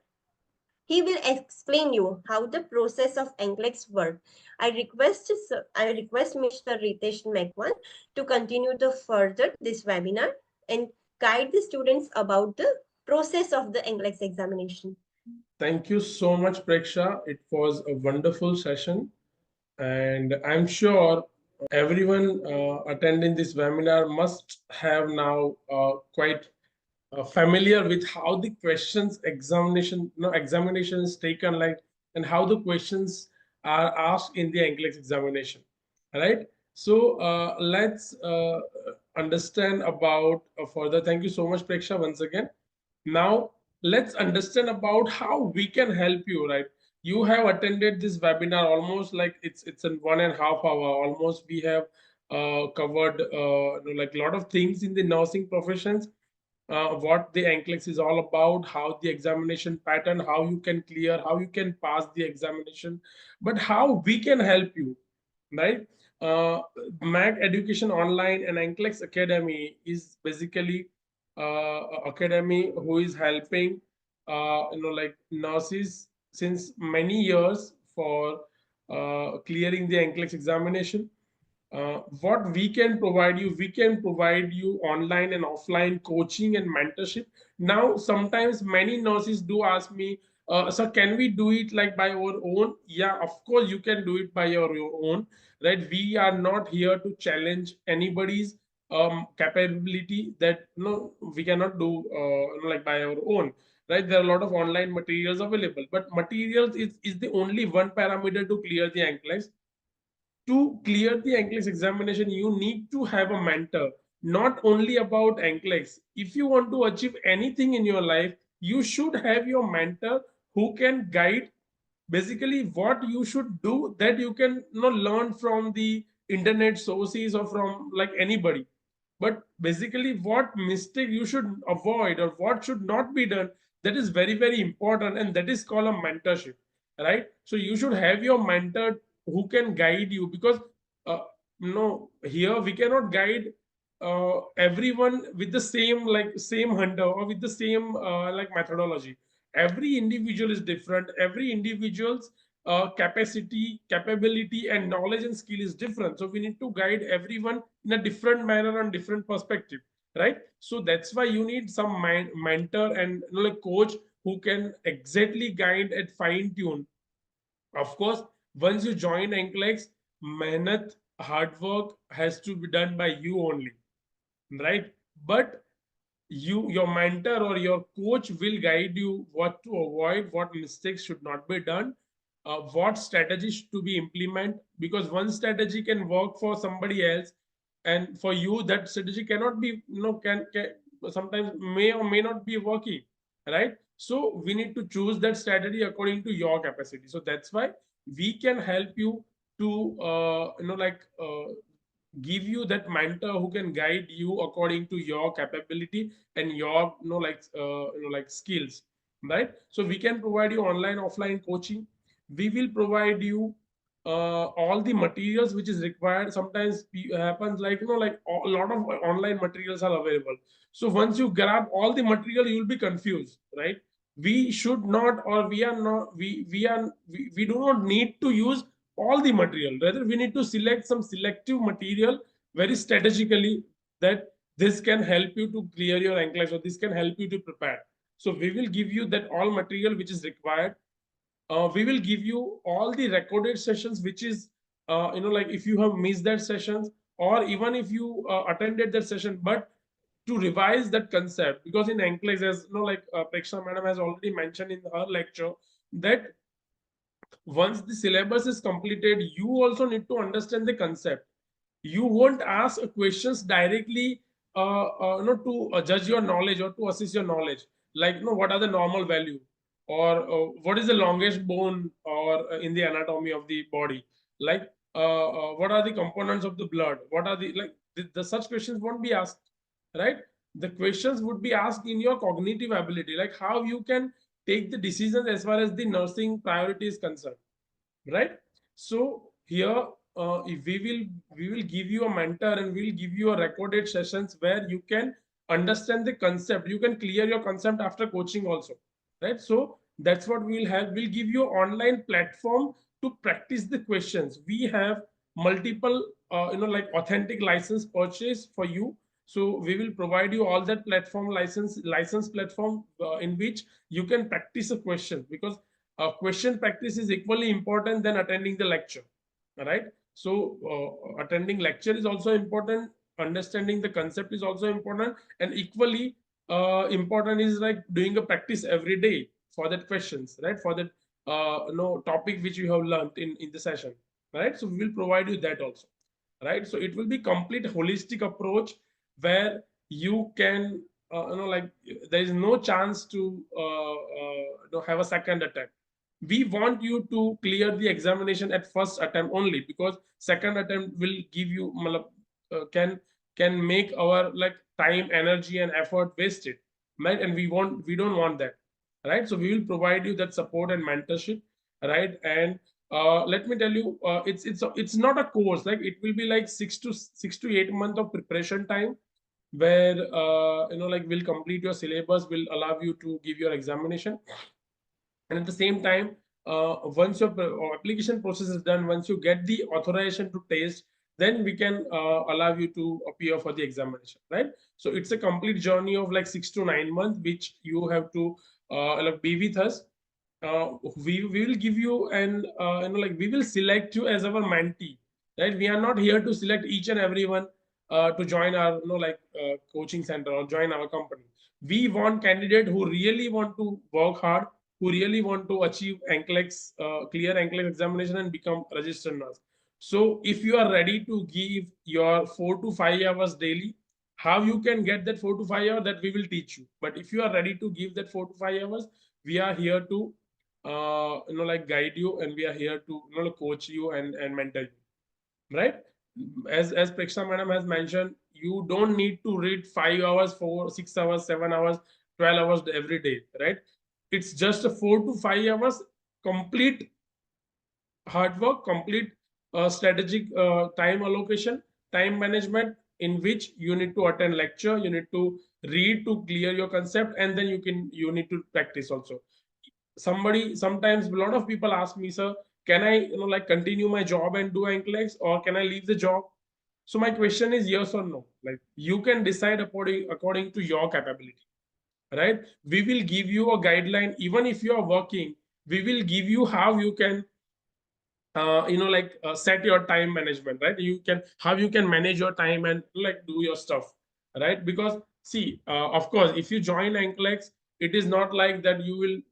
He will explain you how the process of Nclex work. I request Mr. Ritesh Mekwan to continue the further this webinar and guide the students about the process of the Nclex examination. Thank you so much, Preksha. It was a wonderful session, and I'm sure everyone attending this webinar must have now quite familiar with how the questions examination, no, examination is taken, like, and how the questions are asked in the Nclex examination, right? So let's understand about further. Thank you so much, Preksha, once again. Now let's understand about how we can help you, right? You have attended this webinar almost like it's in 1.5 hours. Almost we have covered like a lot of things in the nursing professions, what the Nclex is all about, how the examination pattern, how you can clear, how you can pass the examination, but how we can help you, right? Mac Education Online and Nclex Academy is basically academy who is helping like nurses since many years for clearing the Nclex examination. What we can provide you online and offline coaching and mentorship. Now sometimes many nurses do ask me, so can we do it like by our own? Yeah, of course you can do it by your own, right? We are not here to challenge anybody's capability, that no, we cannot do like by our own, right? There are a lot of online materials available, but materials is the only one parameter to clear the Nclex. To clear the Nclex examination, you need to have a mentor, not only about Nclex. If you want to achieve anything in your life, you should have your mentor who can guide basically what you should do, that you can, you know, learn from the internet sources or from like anybody. But basically what mistake you should avoid or what should not be done, that is very very important, and that is called a mentorship, right? So you should have your mentor who can guide you, because no, here we cannot guide everyone with the same hunter or with the same methodology. Every individual is different. Every individual's capacity, capability, and knowledge and skill is different. So we need to guide everyone in a different manner and different perspective, right? So that's why you need some mentor and like coach who can exactly guide and fine tune. Of course, once you join Nclex, mehnat, hard work has to be done by you only, right? But your mentor or your coach will guide you what to avoid, what mistakes should not be done, what strategies to be implemented, because one strategy can work for somebody else, and for you that strategy cannot be, can sometimes may or may not be working, right? So we need to choose that strategy according to your capacity. So that's why we can help you to give you that mentor who can guide you according to your capability and your skills, right? So we can provide you online offline coaching. We will provide you all the materials which is required. Sometimes happens like a lot of online materials are available. So once you grab all the material, you will be confused, right? We should not, or we are not, we do not need to use all the material. Rather, we need to select some selective material very strategically, that this can help you to clear your Nclex, or this can help you to prepare. So we will give you that all material which is required. We will give you all the recorded sessions, which is if you have missed that sessions, or even if you attended that session, but to revise that concept, because in Nclex, as Preksha madam has already mentioned in her lecture, that once the syllabus is completed, you also need to understand the concept. You won't ask questions directly to judge your knowledge or to assess your knowledge, like what are the normal value, or what is the longest bone or in the anatomy of the body, like what are the components of the blood, what are the such questions won't be asked, right? The questions would be asked in your cognitive ability, like how you can take the decisions as far as the nursing priority is concerned, right? So here, if we will give you a mentor, and we'll give you a recorded sessions where you can understand the concept, you can clear your concept after coaching also, right? So that's what we'll have. We'll give you online platform to practice the questions. We have multiple authentic license purchase for you. So we will provide you all that platform license platform in which you can practice a question, because question practice is equally important than attending the lecture, right? So attending lecture is also important, understanding the concept is also important, and equally important is like doing a practice every day for that questions, right? For that topic which you have learned in the session, right? So we will provide you that also, right? So it will be complete holistic approach, where you can there is no chance to have a second attempt. We want you to clear the examination at first attempt only, because second attempt will give you can make our like time, energy, and effort wasted, right? And we don't want that, right? So we will provide you that support and mentorship, right? And let me tell you, it's not a course, like it will be like 6 to 8 months of preparation time, where we'll complete your syllabus, will allow you to give your examination. And at the same time, once your application process is done, once you get the authorization to taste, then we can allow you to appear for the examination, right? So it's a complete journey of like 6 to 9 months, which you have to be with us. We will give you, and we will select you as our mentee, right? We are not here to select each and everyone to join our coaching center or join our company. We want candidate who really want to work hard, who really want to achieve Nclex, clear Nclex examination and become registered nurse. So if you are ready to give your 4 to 5 hours daily, how you can get that 4 to 5 hours, that we will teach you. But if you are ready to give that 4 to 5 hours, we are here to guide you, and we are here to coach you and mentor you, right? As Preksha madam has mentioned, you don't need to read 5 hours, 4, 6 hours, 7 hours, 12 hours every day, right? It's just a 4 to 5 hours complete hard work, complete strategic time allocation, time management, in which you need to attend lecture, you need to read to clear your concept, and then you need to practice also. Sometimes a lot of people ask me, sir, can I like continue my job and do Nclex, or can I leave the job? So my question is yes or no. Like, you can decide according to your capability, right? We will give you a guideline. Even if you are working, we will give you how you can set your time management, right? You can how you can manage your time and like do your stuff, right? Because see, of course, if you join Nclex, it is not like that you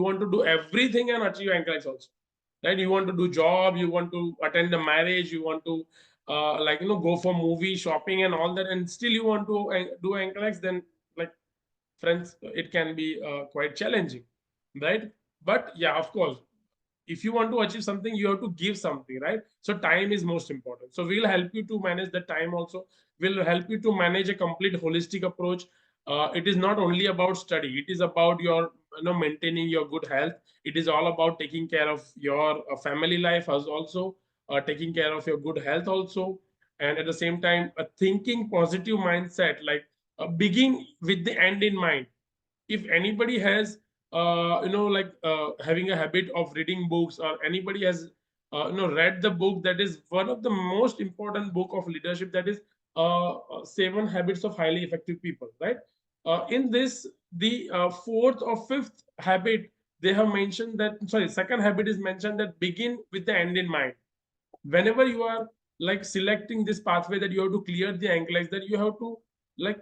want to do everything and achieve Nclex also, right? You want to do job, you want to attend the marriage, you want to go for movie shopping and all that, and still you want to do Nclex, then like, friends, it can be quite challenging, right? But yeah, of course, if you want to achieve something, you have to give something, right? So time is most important. So we'll help you to manage the time also. We'll help you to manage a complete holistic approach. It is not only about study, it is about your maintaining your good health. It is all about taking care of your family life, as also taking care of your good health also. And at the same time, a thinking positive mindset, like begin with the end in mind. If anybody has having a habit of reading books, or anybody has read the book that is one of the most important book of leadership, that is Seven Habits of Highly Effective People, right? In this, the fourth or fifth habit, they have mentioned that, sorry, second habit is mentioned, that begin with the end in mind. Whenever you are like selecting this pathway, that you have to clear the Nclex, that you have to like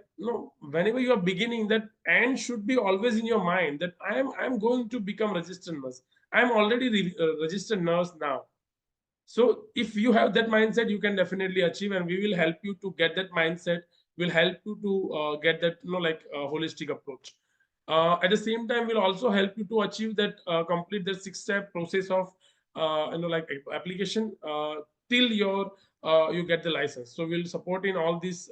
whenever you are beginning, that end should be always in your mind, that I'm going to become registered nurse. I'm already registered nurse now. So if you have that mindset, you can definitely achieve, and we will help you to get that mindset. We'll help you to get that holistic approach. At the same time, we'll also help you to achieve that, complete the 6-step process of application, till you get the license. So we'll support in all this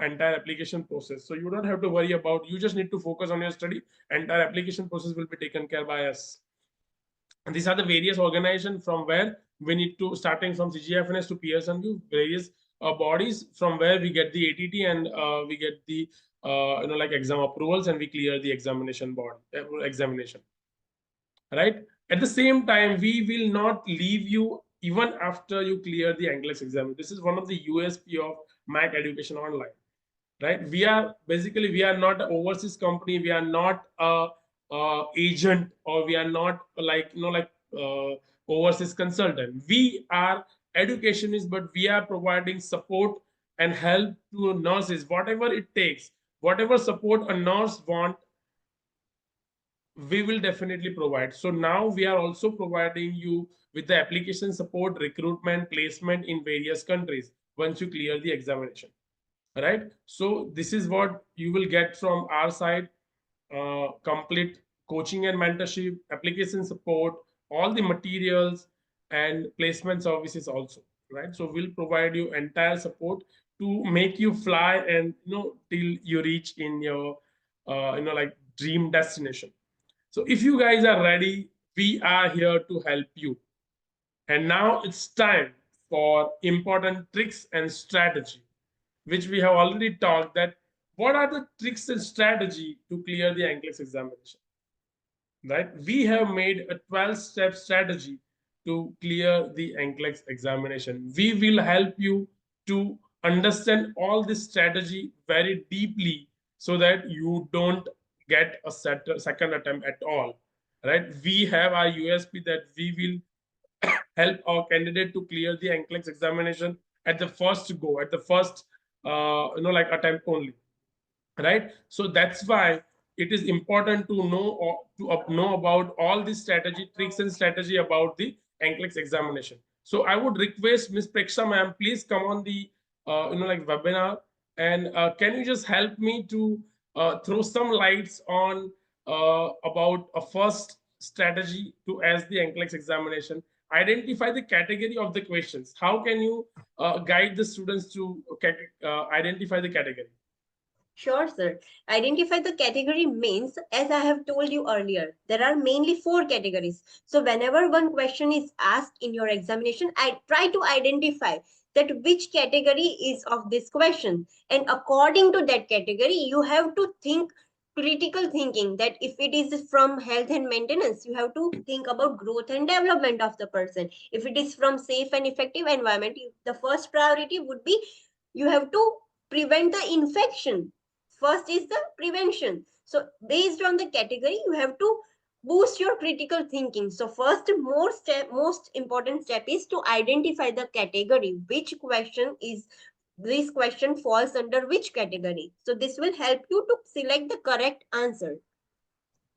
entire application process. So you don't have to worry about, you just need to focus on your study. Entire application process will be taken care by us. And these are the various organizations from where we need to, starting from CGFNS to Pearson View, various bodies from where we get the ATT, and we get the exam approvals, and we clear the examination board examination, right? At the same time, we will not leave you even after you clear the Nclex exam. This is one of the USP of Mac Education Online, right? We are basically, we are not an overseas company, we are not a agent, or we are not overseas consultant. We are educationists, but we are providing support and help to nurses, whatever it takes. Whatever support a nurse want, we will definitely provide. So now we are also providing you with the application support, recruitment, placement in various countries once you clear the examination, right? So this is what you will get from our side: complete coaching and mentorship, application support, all the materials, and placement services also, right? So we'll provide you entire support to make you fly, and till you reach in your dream destination. So if you guys are ready, we are here to help you. And now it's time for important tricks and strategy, which we have already talked, that what are the tricks and strategy to clear the Nclex examination, right? We have made a 12-step strategy to clear the Nclex examination. We will help you to understand all this strategy very deeply, so that you don't get a second attempt at all, right? We have our USP, that we will help our candidate to clear the Nclex examination at the first go, at the first attempt only, right? So that's why it is important to know, or to know about all these strategy, tricks and strategy about the Nclex examination. So I would request Miss Preksha ma'am, please come on the webinar, and can you just help me to throw some lights on about a first strategy to ask the Nclex examination? Identify the category of the questions. How can you guide the students to identify the category? Sure, sir. Identify the category means, as I have told you earlier, there are mainly four categories. So whenever one question is asked in your examination, I try to identify that which category is of this question, and according to that category you have to think critical thinking, that if it is from health and maintenance, you have to think about growth and development of the person. If it is from safe and effective environment, the first priority would be you have to prevent the infection. First is the prevention. So based on the category you have to boost your critical thinking. So first most important step is to identify the category, which question is, this question falls under which category. So this will help you to select the correct answer.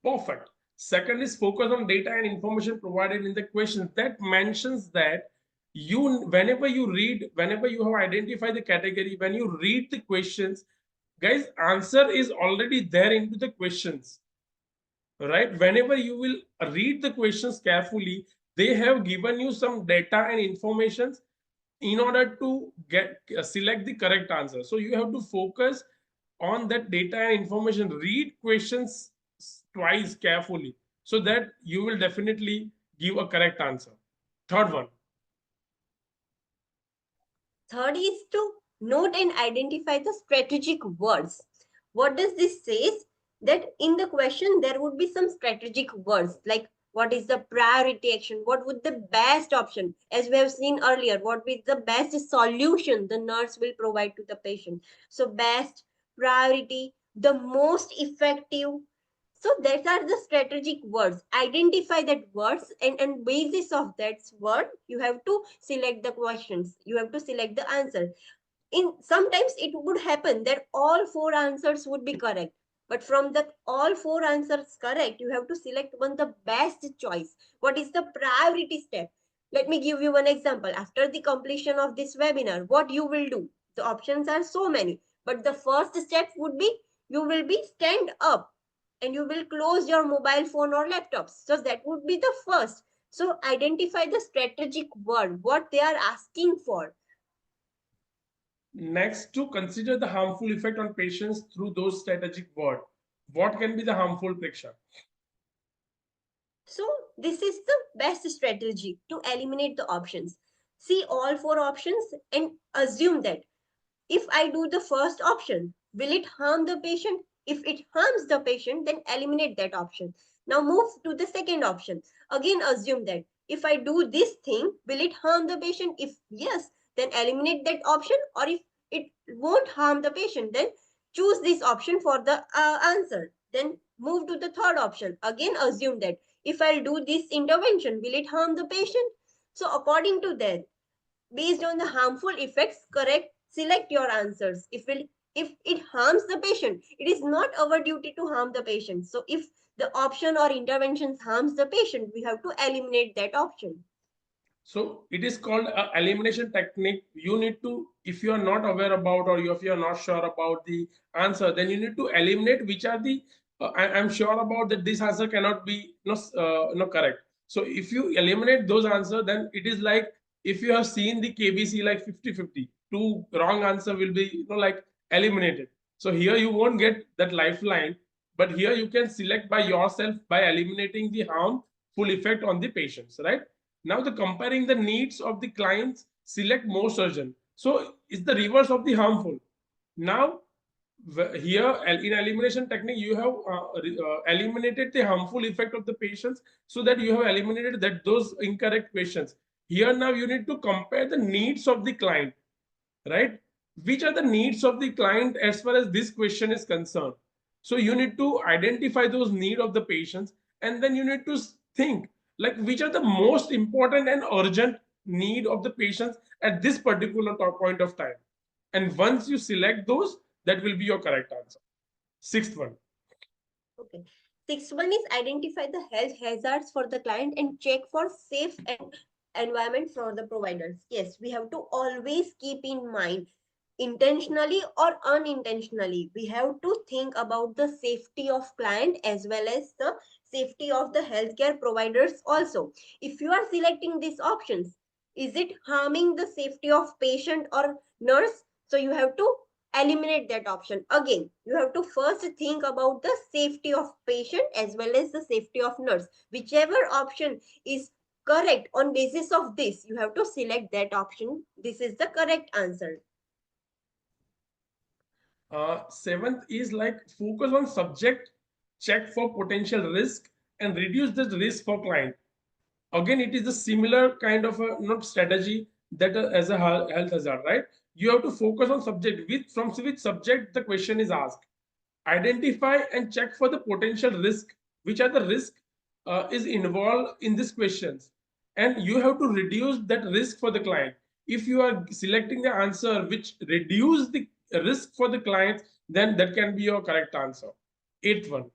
Perfect. Second is focus on data and information provided in the questions. That mentions that whenever you read, whenever you have identified the category, when you read the questions, guys, answer is already there into the questions, right? Whenever you will read the questions carefully, they have given you some data and information in order to get select the correct answer. So you have to focus on that data and information. Read questions twice carefully so that you will definitely give a correct answer. Third one. Third is to note and identify the strategic words. What does this say? That in the question there would be some strategic words like what is the priority action, what would the best option, as we have seen earlier, what is the best solution the nurse will provide to the patient. So best, priority, the most effective. So that are the strategic words. Identify that words, and basis of that word you have to select the questions, you have to select the answer. In sometimes it would happen that all four answers would be correct, but from the all four answers correct you have to select one the best choice. What is the priority step? Let me give you one example. After the completion of this webinar, what you will do, the options are so many, but the first step would be you will be stand up and you will close your mobile phone or laptops. So that would be the first. So identify the strategic word, what they are asking for. Next, to consider the harmful effect on patients through those strategic words. What can be the harmful picture? So this is the best strategy to eliminate the options. See all four options and assume that if I do the first option, will it harm the patient? If it harms the patient, then eliminate that option. Now move to the second option. Again, assume that if I do this thing, will it harm the patient? If yes, then eliminate that option. Or if it won't harm the patient, then choose this option for the answer. Then move to the third option. Again, assume that if I'll do this intervention, will it harm the patient? So according to that, based on the harmful effects, correct, select your answers. If it harms the patient, it is not our duty to harm the patient. So if the option or interventions harms the patient, we have to eliminate that option. So it is called a elimination technique. You need to, if you are not aware about or if you are not sure about the answer, then you need to eliminate which are the I'm sure about that this answer cannot be no correct. So if you eliminate those answers, then it is like if you have seen the KBC like 50-50, two wrong answer will be like eliminated. So here you won't get that lifeline, but here you can select by yourself by eliminating the harmful effect on the patients, right? Now the comparing the needs of the clients, select most urgent. So it's the reverse of the harmful. Now here in elimination technique, you have eliminated the harmful effect of the patients so that you have eliminated that those incorrect questions. Here now you need to compare the needs of the client, right? Which are the needs of the client as far as this question is concerned? So you need to identify those need of the patients, and then you need to think like which are the most important and urgent need of the patients at this particular point of time. And once you select those, that will be your correct answer. Sixth one. Okay. Sixth one is identify the health hazards for the client and check for safe and environment for the providers. Yes, we have to always keep in mind, intentionally or unintentionally, we have to think about the safety of client as well as the safety of the healthcare providers also. If you are selecting these options, is it harming the safety of patient or nurse? So you have to eliminate that option. Again, you have to first think about the safety of patient as well as the safety of nurse. Whichever option is Correct. On basis of this, you have to select that option. This is the correct answer. Seventh is like focus on subject, check for potential risk, and reduce the risk for client. Again, it is a similar kind of a not strategy that as a health hazard, right? You have to focus on subject with from which subject the question is asked, identify and check for the potential risk, which are the risk is involved in these questions, and you have to reduce that risk for the client. If you are selecting the answer which reduce the risk for the client, then that can be your correct answer. Eighth one.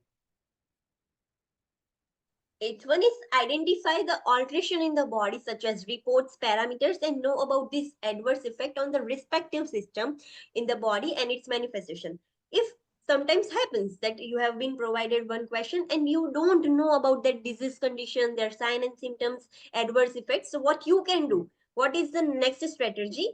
Eighth one is identify the alteration in the body, such as reports, parameters, and know about this adverse effect on the respective system in the body and its manifestation. If sometimes happens that you have been provided one question and you don't know about that disease condition, their sign and symptoms, adverse effects, so what you can do? What is the next strategy?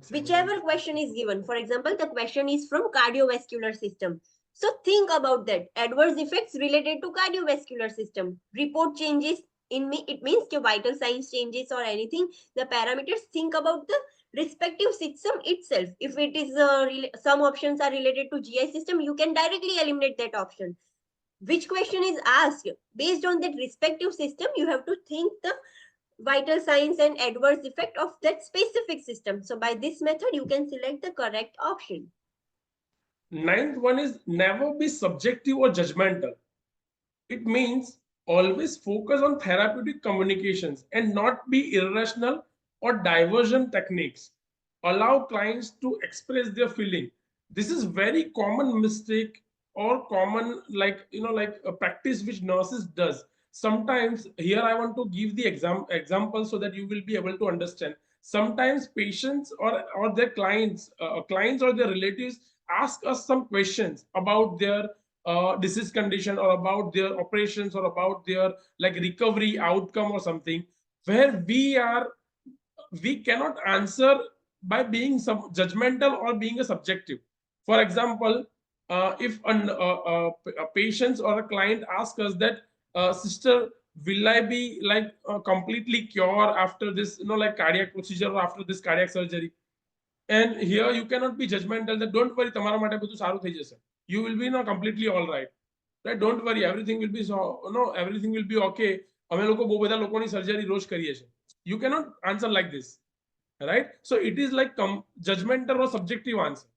Whichever question is given, for example, the question is from cardiovascular system, so think about that adverse effects related to cardiovascular system, report changes in me, it means the vital signs changes or anything, the parameters, think about the respective system itself. If it is some options are related to GI system, you can directly eliminate that option. Which question is asked based on that respective system, you have to think the vital signs and adverse effect of that specific system. So by this method, you can select the correct option. Ninth one is never be subjective or judgmental. It means always focus on therapeutic communications and not be irrational or diversion techniques. Allow clients to express their feeling. This is very common mistake or common like like a practice which nurses does. Sometimes here I want to give the example so that you will be able to understand. Sometimes patients or their clients or their relatives ask us some questions about their disease condition or about their operations or about their like recovery outcome or something, where we cannot answer by being judgmental or being a subjective. For example, if a patient or a client asks us that, sister, will I be like completely cured after this like cardiac procedure or after this cardiac surgery? And here you cannot be judgmental that don't worry, તમારા માટે બધું સારું થઈ જશે. You will be completely all right. Right? Don't worry, everything will be so no, everything will be okay. અમે લોકો બહુ બધા લોકોની સર્જરી રોજ કરીએ છીએ. You cannot answer like this. Right? So it is like judgmental or subjective answer.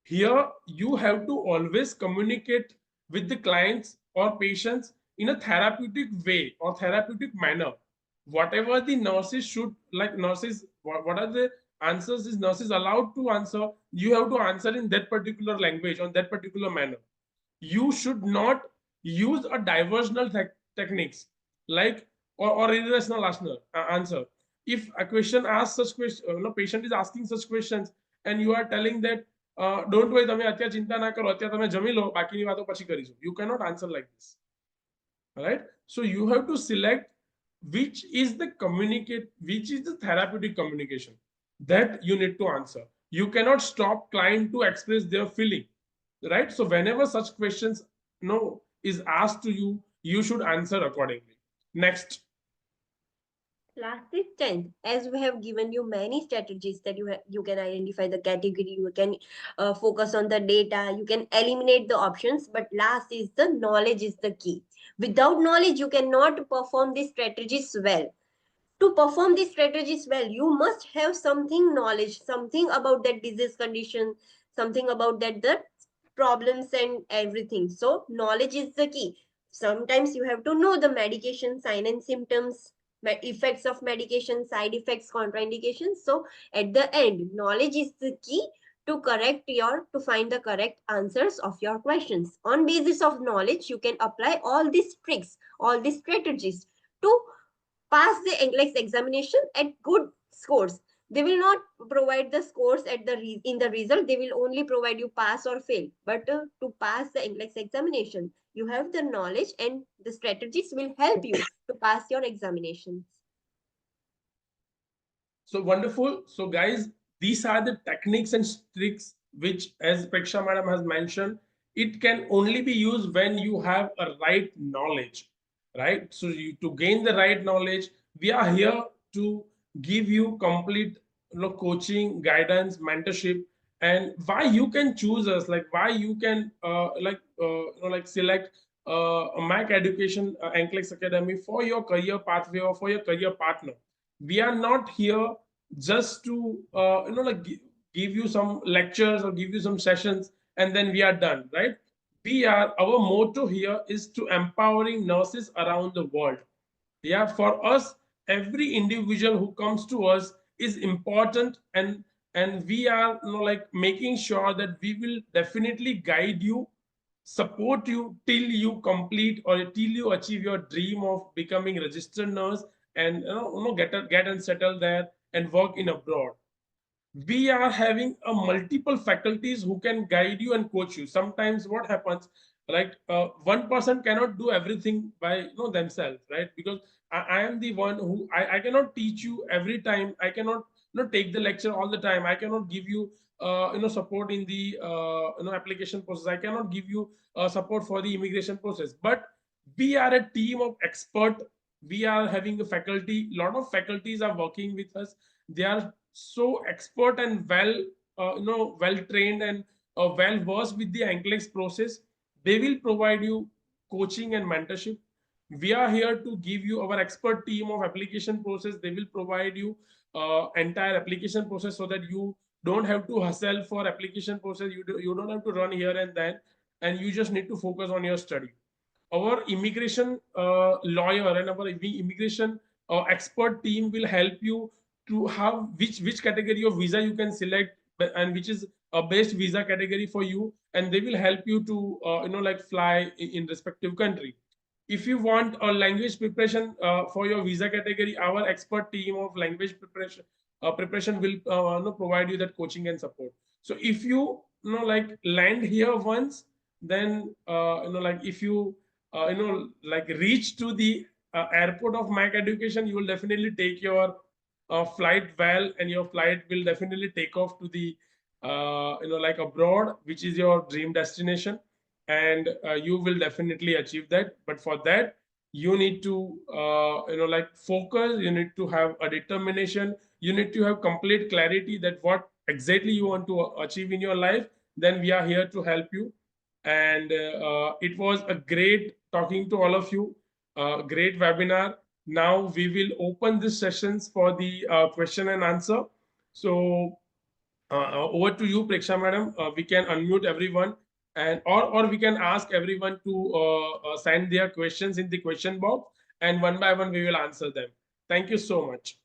Here you have to always communicate with the clients or patients in a therapeutic way or therapeutic manner. Whatever the nurses should like nurses, what are the answers is nurses allowed to answer, you have to answer in that particular language on that particular manner. You should not use a diversional techniques like or irrational answer. If a question asks such question, patient is asking such questions and you are telling that, don't worry, તમે અત્યારે ચિંતા ના કરો, અત્યારે તમે જમી લો, બાકીની વાતો પછી કરીશું. You cannot answer like this. All right? So you have to select which is the which is the therapeutic communication that you need to answer. You cannot stop client to express their feeling. Right? So whenever such questions is asked to you, you should answer accordingly. Next. Last is 10th. As we have given you many strategies that you can identify the category, you can focus on the data, you can eliminate the options, but last is the knowledge is the key. Without knowledge, you cannot perform these strategies well. To perform these strategies well, you must have something knowledge, something about that disease condition, something about that the problems and everything. So knowledge is the key. Sometimes you have to know the medication sign and symptoms, effects of medication, side effects, contraindications. So at the end, knowledge is the key to find the correct answers of your questions. On basis of knowledge, you can apply all these tricks, all these strategies to pass the Nclex examination at good scores. They will not provide the scores at in the result. They will only provide you pass or fail. But to pass the Nclex examination, you have the knowledge and the strategies will help you to pass your examinations. So wonderful. So guys, these are the techniques and tricks which, as Preksha madam has mentioned, it can only be used when you have a right knowledge, right? So to gain the right knowledge, We are here to give you complete, coaching, guidance, mentorship, and why you can choose us, like why you can select a Mac Education Nclex Academy for your career pathway or for your career partner. We are not here just to give you some lectures or give you some sessions and then we are done, right? Our motto here is to empowering nurses around the world. Yeah, for us, every individual who comes to us is important, and we are, making sure that we will definitely guide you, support you till you complete or till you achieve your dream of becoming registered nurse, and get and settle there and work in abroad. We are having a multiple faculties who can guide you and coach you. Sometimes what happens, one person cannot do everything by themselves, right? Because I am the one who I cannot teach you every time. I cannot take the lecture all the time. I cannot give you support in the application process. I cannot give you support for the immigration process. But we are a team of expert. We are having a faculty. Lot of faculties are working with us. They are so expert and well trained and well versed with the Nclex process. They will provide you coaching and mentorship. We are here to give you our expert team of application process. They will provide you entire application process so that you don't have to hustle for application process. You don't have to run here and then, and you just need to focus on your study. Our immigration lawyer and our immigration expert team will help you to have which category of visa you can select and which is a best visa category for you, and they will help you to fly in respective country. If you want a language preparation for your visa category, our expert team of language preparation will provide you that coaching and support. So if land here once, then if you reach to the airport of Mac Education, you will definitely take your flight well, and your flight will definitely take off to the abroad, which is your dream destination, and you will definitely achieve that. But for that, you need to focus. You need to have a determination. You need to have complete clarity that what exactly you want to achieve in your life. Then we are here to help you. And it was a great talking to all of you. Great webinar. Now we will open these sessions for the question and answer. So over to you, Preksha madam. We can unmute everyone, and or we can ask everyone to send their questions in the question box, and one by one we will answer them. Thank you so much.